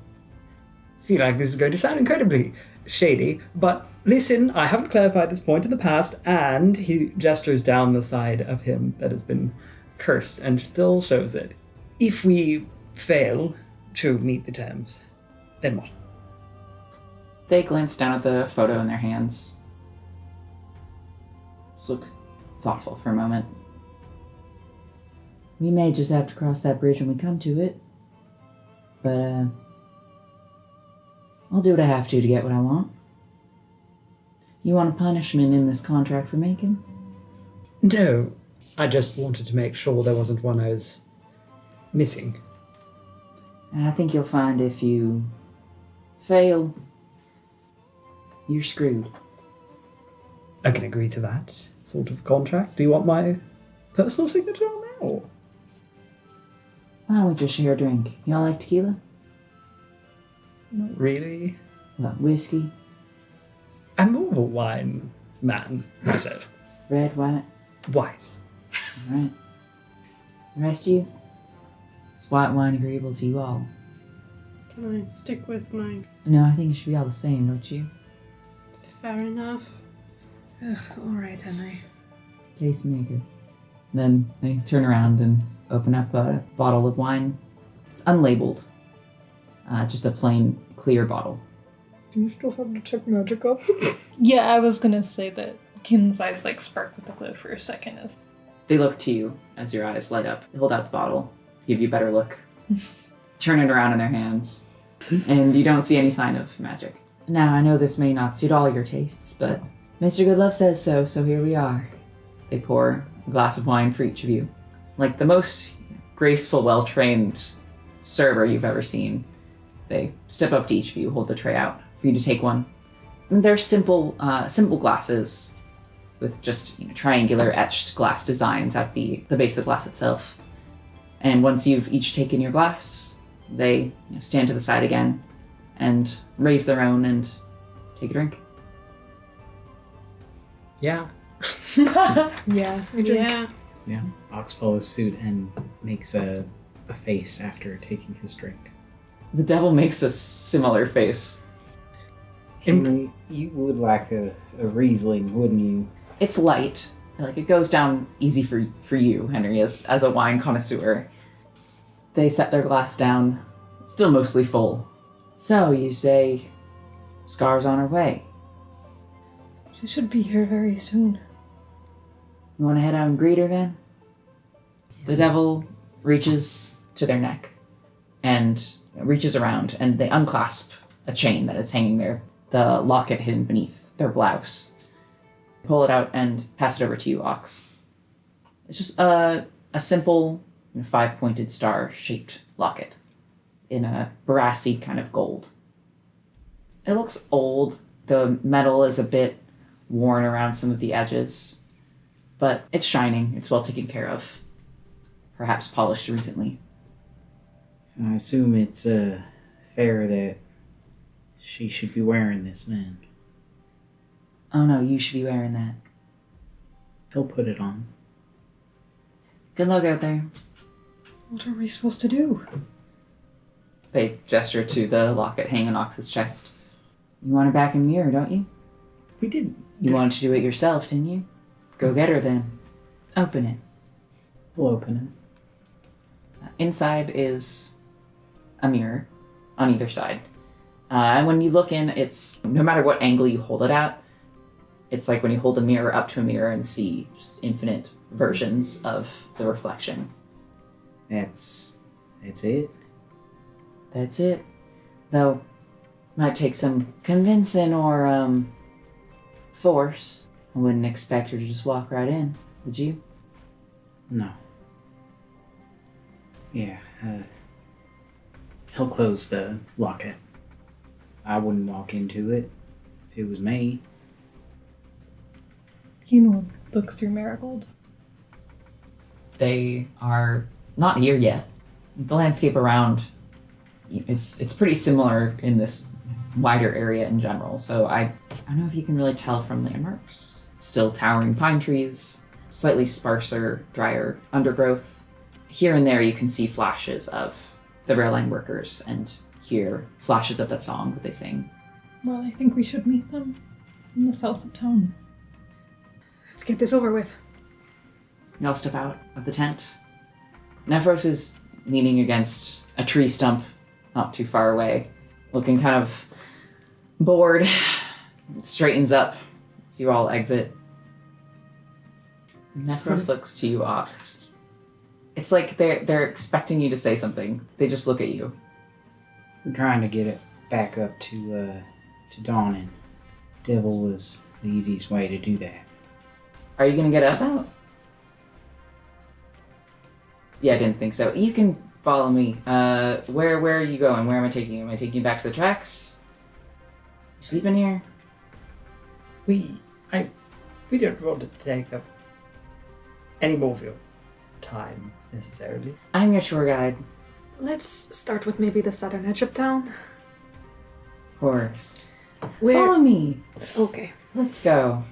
feel like this is going to sound incredibly shady, but listen, I haven't clarified this point in the past, and he gestures down the side of him that has been cursed and still shows it. If we fail to meet the terms, then what? They glance down at the photo in their hands. Just look thoughtful for a moment. We may just have to cross that bridge when we come to it. But, I'll do what I have to get what I want. You want a punishment in this contract we're making? No, I just wanted to make sure there wasn't one I was missing. I think you'll find if you fail, you're screwed. I can agree to that sort of contract. Do you want my personal signature on that, or? Why don't we just share a drink? Y'all like tequila? Not really. What, whiskey? I'm more of a wine man myself. Red, white? White. Alright. The rest of you? Is white wine agreeable to you all? Can I stick with my No, I think it should be all the same, don't you? fair enough? Alright, Henry. Tastemaker. Then they turn around and open up a bottle of wine. It's unlabeled. Just a plain, clear bottle. Do you still have to check magic up? Yeah, I was gonna say that Kin's eyes like spark with the glow for a second as They look to you as your eyes light up. They hold out the bottle to give you a better look. Turn it around in their hands. And you don't see any sign of magic. Now, I know this may not suit all your tastes, but Mr. Goodlove says so, so here we are. They pour a glass of wine for each of you. Like the most graceful, well-trained server you've ever seen. They step up to each of you, hold the tray out for you to take one. And they're simple glasses with just triangular etched glass designs at the base of the glass itself. And once you've each taken your glass, they stand to the side again and raise their own and take a drink. Yeah. Yeah, I drink. Yeah. Yeah. Ox follows suit and makes a face after taking his drink. The devil makes a similar face. Henry, you would like a Riesling, wouldn't you? It's light. Like, it goes down easy for you, Henry, as a wine connoisseur. They set their glass down, still mostly full. So, you say, Scar's on her way. she should be here very soon. You want to head out and greet her, then? The devil reaches to their neck and reaches around, and they unclasp a chain that is hanging there, the locket hidden beneath their blouse. Pull it out and pass it over to you, Ox. It's just a simple 5-pointed star-shaped locket in a brassy kind of gold. It looks old. The metal is a bit worn around some of the edges, but it's shining. It's well taken care of. Perhaps polished recently. I assume it's fair that she should be wearing this then. Oh no, you should be wearing that. He'll put it on. Good luck out there. What are we supposed to do? They gesture to the locket hanging on Ox's chest. You want her back in mirror, don't you? We did. You wanted to do it yourself, didn't you? Go get her then. Open it. We'll open Inside is a mirror on either side. And when you look in, it's no matter what angle you hold it at, it's like when you hold a mirror up to a mirror and see just infinite versions of the reflection. it. That's it? That's it. Though, might take some convincing or, force. I wouldn't expect her to just walk right in, would you? No. Yeah, he'll close the locket. I wouldn't walk into it if it was me. Keen will look through Marigold. They are not here yet. The landscape around, it's pretty similar in this wider area in general, so I don't know if you can really tell from landmarks. It's still towering pine trees, slightly sparser, drier undergrowth. Here and there you can see flashes of the rail line workers and hear flashes of that song that they sing. Well, I think we should meet them in the south of town. Let's get this over with. You all step out of the tent. Nephros is leaning against a tree stump not too far away, looking kind of bored. It straightens up as you all exit. Nephros looks to you, Ox. It's like they're expecting you to say something. They just look at you. We're trying to get it back up to dawning. Devil was the easiest way to do that. Are you gonna get us out? Yeah, I didn't think so. You can follow me. Where are you going? Where am I taking you? Am I taking you back to the tracks? You sleeping here? We don't want to take up any more of your time necessarily. I'm your tour guide. Let's start with maybe the southern edge of town. Of course. Where? Follow me. Okay. Let's go.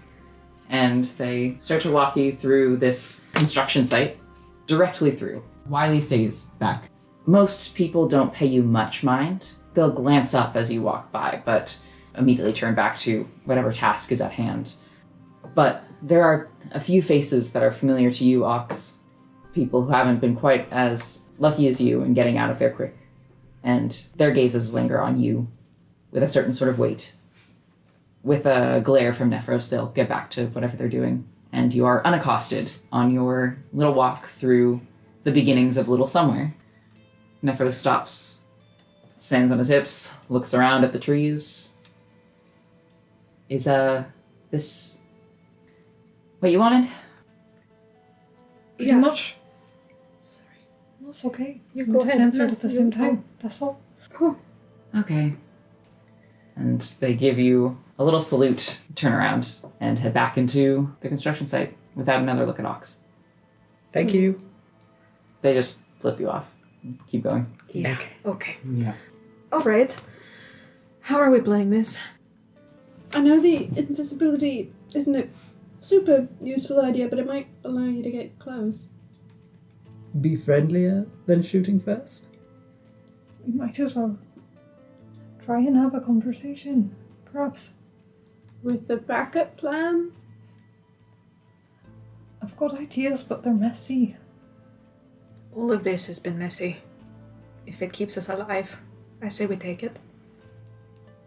And they start to walk you through this construction site, directly through. Wiley stays back. Most people don't pay you much mind. They'll glance up as you walk by, but immediately turn back to whatever task is at hand. But there are a few faces that are familiar to you, Ox. People who haven't been quite as lucky as you in getting out of there quick. And their gazes linger on you with a certain sort of weight. With a glare from Nephros, they'll get back to whatever they're doing. And you are unaccosted on your little walk through the beginnings of Little Somewhere. Nephros stops, stands on his hips, looks around at the trees. Is, this what you wanted? Pretty much. Sorry. That's okay. You We go just ahead. answered No, at the you same go. time. That's all. Okay. And they give you a little salute, turn around, and head back into the construction site without another look at Ox. Thank you. They just flip you off. Keep going. Yeah. Okay. Yeah. All right. How are we playing this? I know the invisibility isn't a super useful idea, but it might allow you to get close. Be friendlier than shooting first? We might as well try and have a conversation, perhaps. With the backup plan? I've got ideas, but they're messy. All of this has been messy. If it keeps us alive, I say we take it.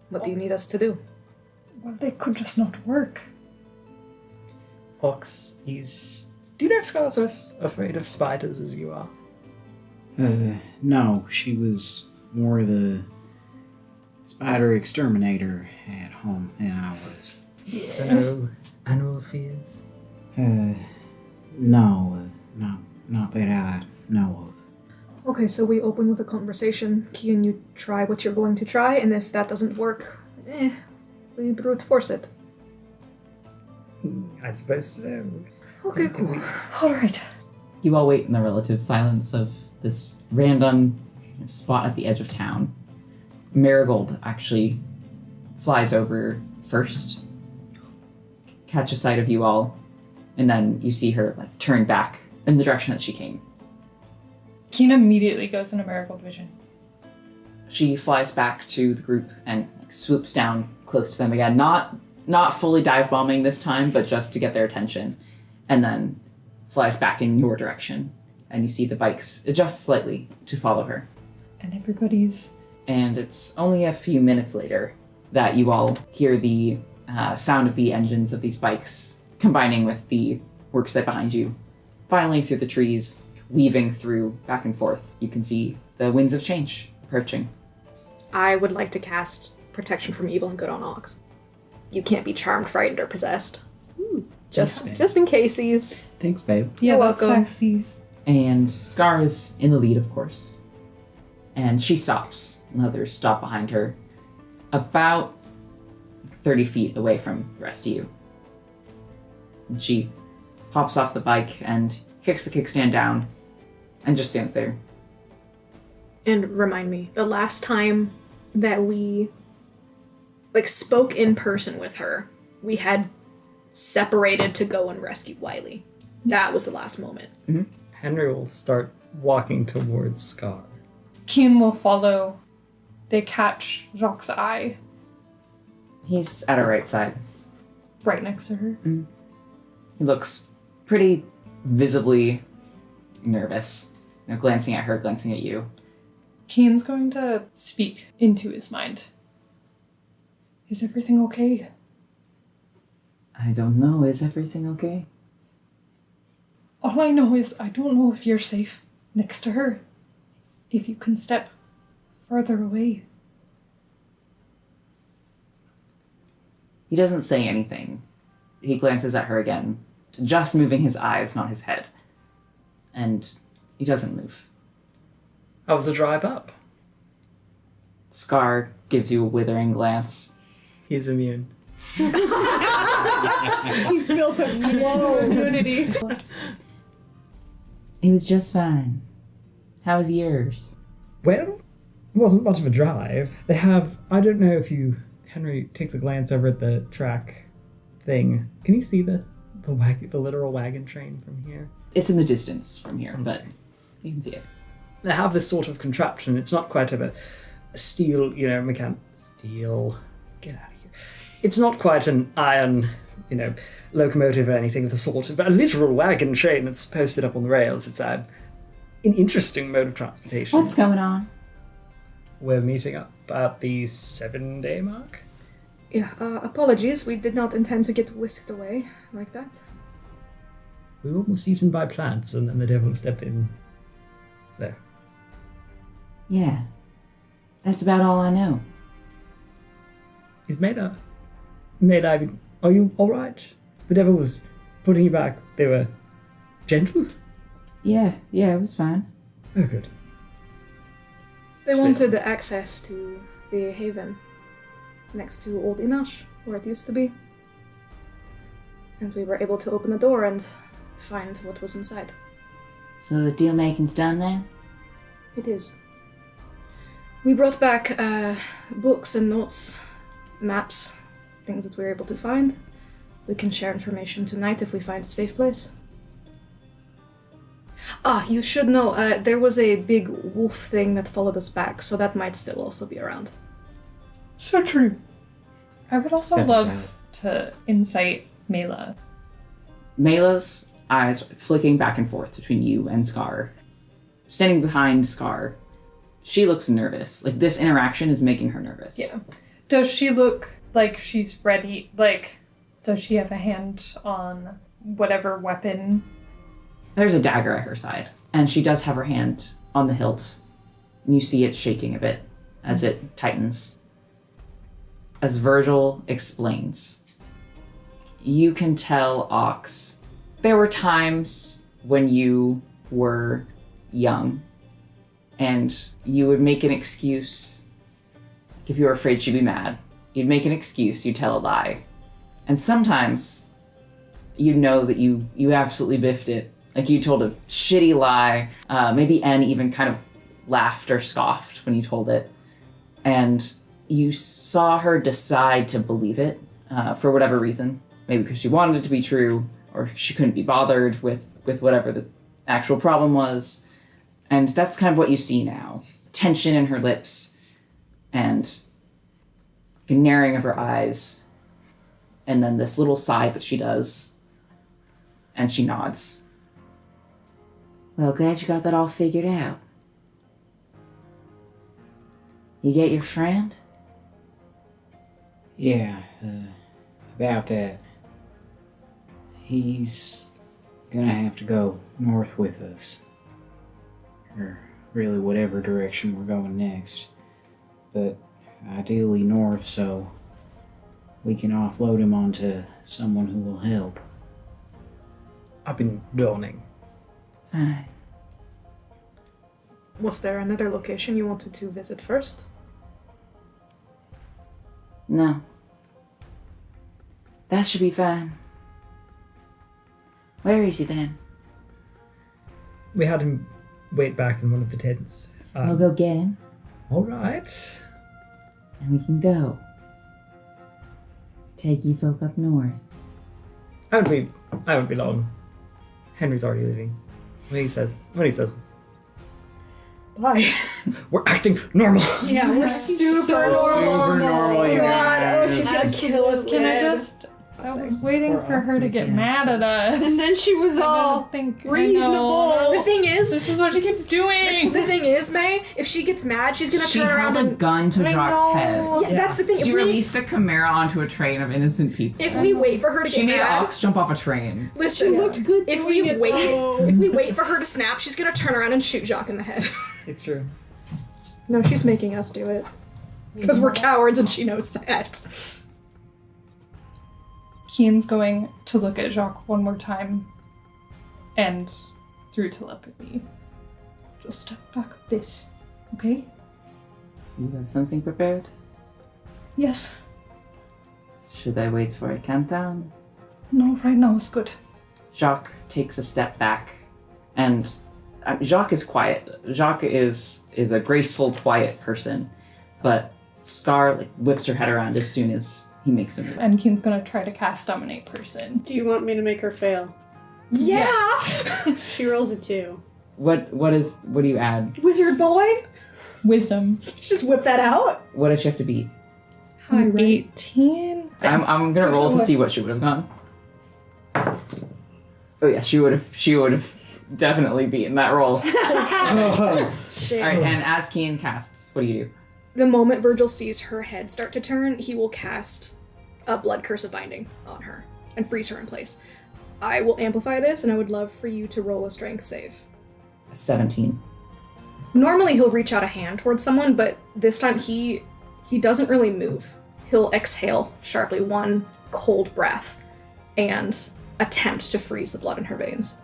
What do you need us to do? Well, they could just not work. Ox is... Do you know if Scar's as afraid of spiders as you are? No, she was more the spider exterminator at home than I was. So no animal fears? No, not that I know of. Okay, so we open with a conversation. Kian, you try what you're going to try, and if that doesn't work, We brute force it. I suppose so. Okay, cool. Alright. You all wait in the relative silence of this random spot at the edge of town. Marigold actually flies over first, catch a sight of you all, and then you see her like turn back in the direction that she came. Keen immediately goes into Marigold vision. She flies back to the group and like, swoops down close to them again. Not fully dive bombing this time, but just to get their attention, and then flies back in your direction. And you see the bikes adjust slightly to follow her. And everybody's... And it's only a few minutes later that you all hear the sound of the engines of these bikes combining with the worksite behind you. Finally, through the trees, weaving through back and forth, you can see the winds of change approaching. I would like to cast Protection from Evil and Good on Ox. You can't be charmed, frightened, or possessed. Just in case. Thanks, babe. Yeah, You're that's welcome. sexy. And Scar is in the lead, of course. And she stops, and others stop behind her, about 30 feet away from the rest of you. And she hops off the bike and kicks the kickstand down, and just stands there. And remind me, the last time that we spoke in person with her, we had separated to go and rescue Wiley. That was the last moment. Henry will start walking towards Scar. Keen will follow. They catch Jacques' eye He's at her right side. right next to her. He looks pretty visibly nervous, glancing at her, glancing at you. Keen's going to speak into his mind. Is everything okay? I don't know, is everything okay? All I know is I don't know if you're safe next to her. If you can step further away. He doesn't say anything. He glances at her again, just moving his eyes, not his head. And he doesn't move. How's the drive up? Scar gives you a withering glance. He's immune. He's built up immunity. It was just fine. How was yours? Well, it wasn't much of a drive. They have, I don't know if you, Henry takes a glance over at the track thing. Can you see the literal wagon train from here? It's in the distance from here, but you can see it. They have this sort of contraption. It's not quite a steel, steel. Get out of here. It's not quite an iron, locomotive or anything of the sort, but a literal wagon train that's posted up on the rails. It's an interesting mode of transportation. What's going on? We're meeting up at the 7-day mark. Yeah, apologies. We did not intend to get whisked away like that. We were almost eaten by plants, and then the devil stepped in. So. Yeah. That's about all I know. Is Maida, are you alright? The devil was putting you back. They were gentle? Yeah, it was fine. Oh, good. They wanted the access to the haven next to Old Inash, where it used to be. And we were able to open the door and find what was inside. So the deal making's done then? It is. We brought back books and notes, maps, things that we were able to find. We can share information tonight if we find a safe place. You should know, there was a big wolf thing that followed us back, so that might still also be around. So true. I would also Fair love valid. to insight Mela. Mela's eyes flicking back and forth between you and Scar. Standing behind Scar, she looks nervous. Like, this interaction is making her nervous. Yeah. Does she look like she's ready? Like, does she have a hand on whatever weapon? There's a dagger at her side, and she does have her hand on the hilt. And you see it shaking a bit as it tightens. As Virgil explains, you can tell Ox, there were times when you were young, and you would make an excuse if you were afraid she'd be mad. you'd make an excuse, you'd tell a lie. And sometimes you'd know that you absolutely biffed it. Like you told a shitty lie. Maybe N even kind of laughed or scoffed when you told it. And you saw her decide to believe it for whatever reason. Maybe because she wanted it to be true, or she couldn't be bothered with whatever the actual problem was. And that's kind of what you see now. Tension in her lips and a narrowing of her eyes. And then this little sigh that she does. And she nods. Well, glad you got that all figured out. You get your friend? Yeah, about that. He's gonna have to go north with us. Or really whatever direction we're going next. But ideally north, so we can offload him onto someone who will help. I've been dawning. Fine. Was there another location you wanted to visit first? No. That should be fine. Where is he then? We had him wait back in one of the tents. We'll go get him, All right. and we can go. Take you folk up north. I won't be long. Henry's already leaving. When he says this. Bye. We're acting normal. Yeah, we're super normal. Super normal, you God, oh, guys. she's gonna kill us. Can I dead. just... I was waiting Or for her to else get we mad at us. And then she was I all don't think reasonable. The thing is, This is what she keeps doing. the thing is, May, if she gets mad, she's gonna She turn held around a and. gun to I Jacques' know. head. Yeah, that's the thing. She If we, released a chimera onto a train of innocent people. if we wait for her to She get made mad, Ox jump off a train. listen. She looked good If we doing it, wait, though. if we wait for her to snap, she's gonna turn around and shoot Jacques in the head. It's true. No, she's making us do it because we're cowards, and she knows that. Keen's going to look at Jacques one more time, and through telepathy, just step back a bit, okay? You have something prepared? Yes. Should I wait for a countdown? No, right now is good. Jacques takes a step back, and Jacques is quiet. Jacques is a graceful, quiet person, but Scar whips her head around as soon as he makes a move. And Keen's gonna try to cast Dominate Person. Do you want me to make her fail? Yeah, She rolls a 2. What do you add? wizard boy, Wisdom. just whip that out. What does she have to beat? Hi, right? 18. I'm gonna roll to see what she would have gone. Oh yeah, she would have definitely beaten that roll. Shit. All right, and as Keen casts, what do you do? The moment Virgil sees her head start to turn, he will cast a Blood Curse of Binding on her and freeze her in place. I will amplify this, and I would love for you to roll a strength save. 17. Normally he'll reach out a hand towards someone, but this time he doesn't really move. He'll exhale sharply one cold breath and attempt to freeze the blood in her veins.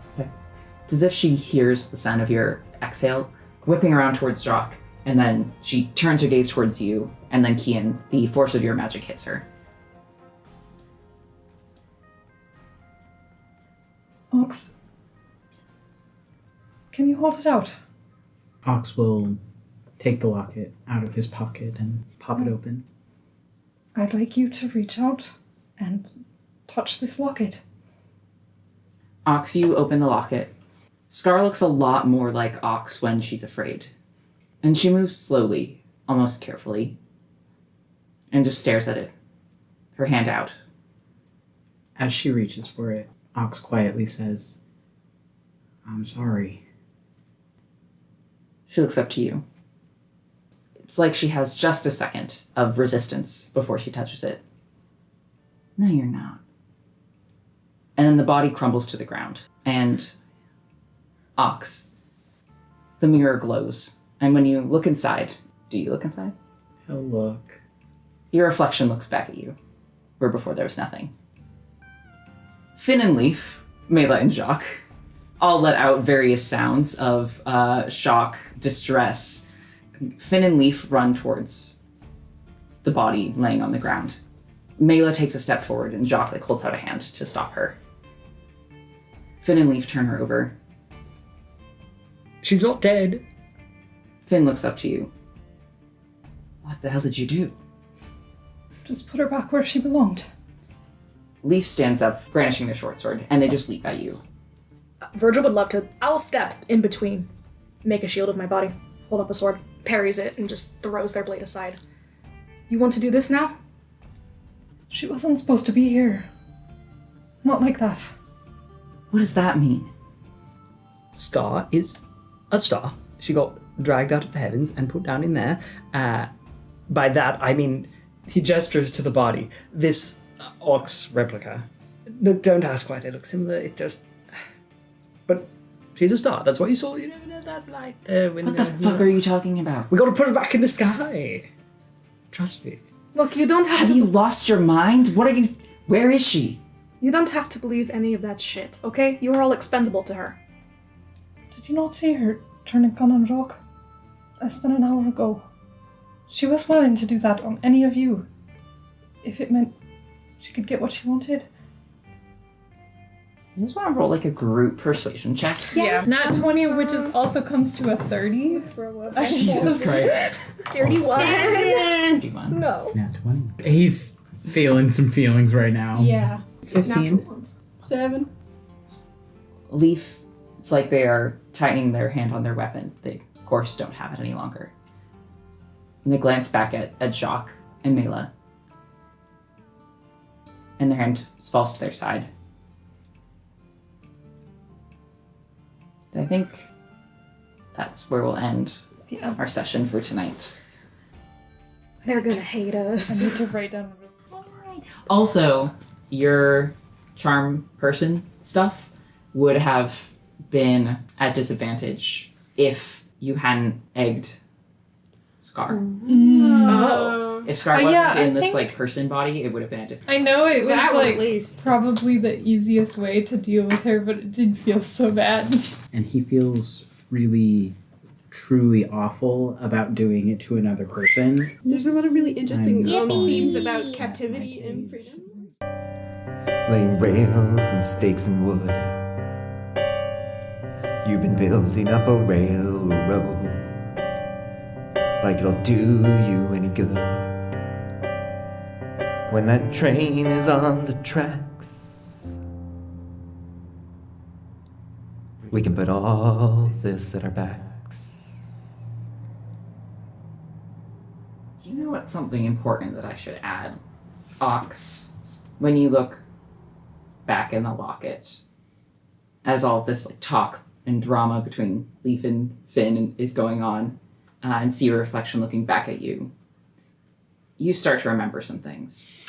It's as if she hears the sound of your exhale, whipping around towards Jacques, and then she turns her gaze towards you, and then Kian, the force of your magic hits her. Ox. Can you hold it out? Ox will take the locket out of his pocket and pop it open. I'd like you to reach out and touch this locket. Ox, you open the locket. Scar looks a lot more like Ox when she's afraid. And she moves slowly, almost carefully, and just stares at it, her hand out. As she reaches for it, Ox quietly says, "I'm sorry." She looks up to you. It's like she has just a second of resistance before she touches it. No, you're not. And then the body crumbles to the ground. And Ox, the mirror glows. And when you look inside, do you look inside? He'll look. Your reflection looks back at you, where before there was nothing. Finn and Leaf, Mela and Jacques, all let out various sounds of shock, distress. Finn and Leaf run towards the body laying on the ground. Mela takes a step forward and Jock holds out a hand to stop her. Finn and Leaf turn her over. She's not dead. Finn looks up to you. What the hell did you do? Just put her back where she belonged. Leaf stands up, brandishing their short sword, and they just leap at you. Virgil would love to. I'll step in between, make a shield of my body, hold up a sword, parries it, and just throws their blade aside. You want to do this now? She wasn't supposed to be here. Not like that. What does that mean? Scar is a star. She got dragged out of the heavens and put down in there. By that, I mean, he gestures to the body. This ox replica. Look, don't ask why they look similar. It just... But she's a star. That's what you saw. You never know that light. What the fuck are you talking about? We gotta put her back in the sky. Trust me. Look, you don't have Have to... you lost your mind? What are you... Where is she? You don't have to believe any of that shit, okay? You are all expendable to her. Did you not see her turn a gun on Rock? Less than an hour ago. She was willing to do that on any of you. If it meant she could get what she wanted. You just want to roll a group persuasion check? Yeah. Nat 20, which also comes to a 30. Jesus Christ. Dirty one. 21. No. Nat 20. He's feeling some feelings right now. Yeah. 15. 7. Leaf, it's like they are tightening their hand on their weapon. They, of course, don't have it any longer. And they glance back at Jacques and Mela. And their hand falls to their side. I think that's where we'll end our session for tonight. They're gonna hate I us. need to write down Also, your charm person stuff would have been at disadvantage if you hadn't egged Scar. Oh. If Scar wasn't yeah, I in this think- person body, it would have been at disadvantage. I know it was That one at least. probably the easiest way to deal with her, but it did feel so bad. And he feels really, truly awful about doing it to another person. There's a lot of really interesting I'm themes fine about at captivity my and age. freedom. Laying rails and stakes and wood. You've been building up a railroad, like it'll do you any good. When that train is on the tracks, we can put all this at our backs. You know what's something important that I should add? Ox, when you look back in the locket, as all of this talk and drama between Leaf and Finn is going on, and see your reflection looking back at you, you start to remember some things.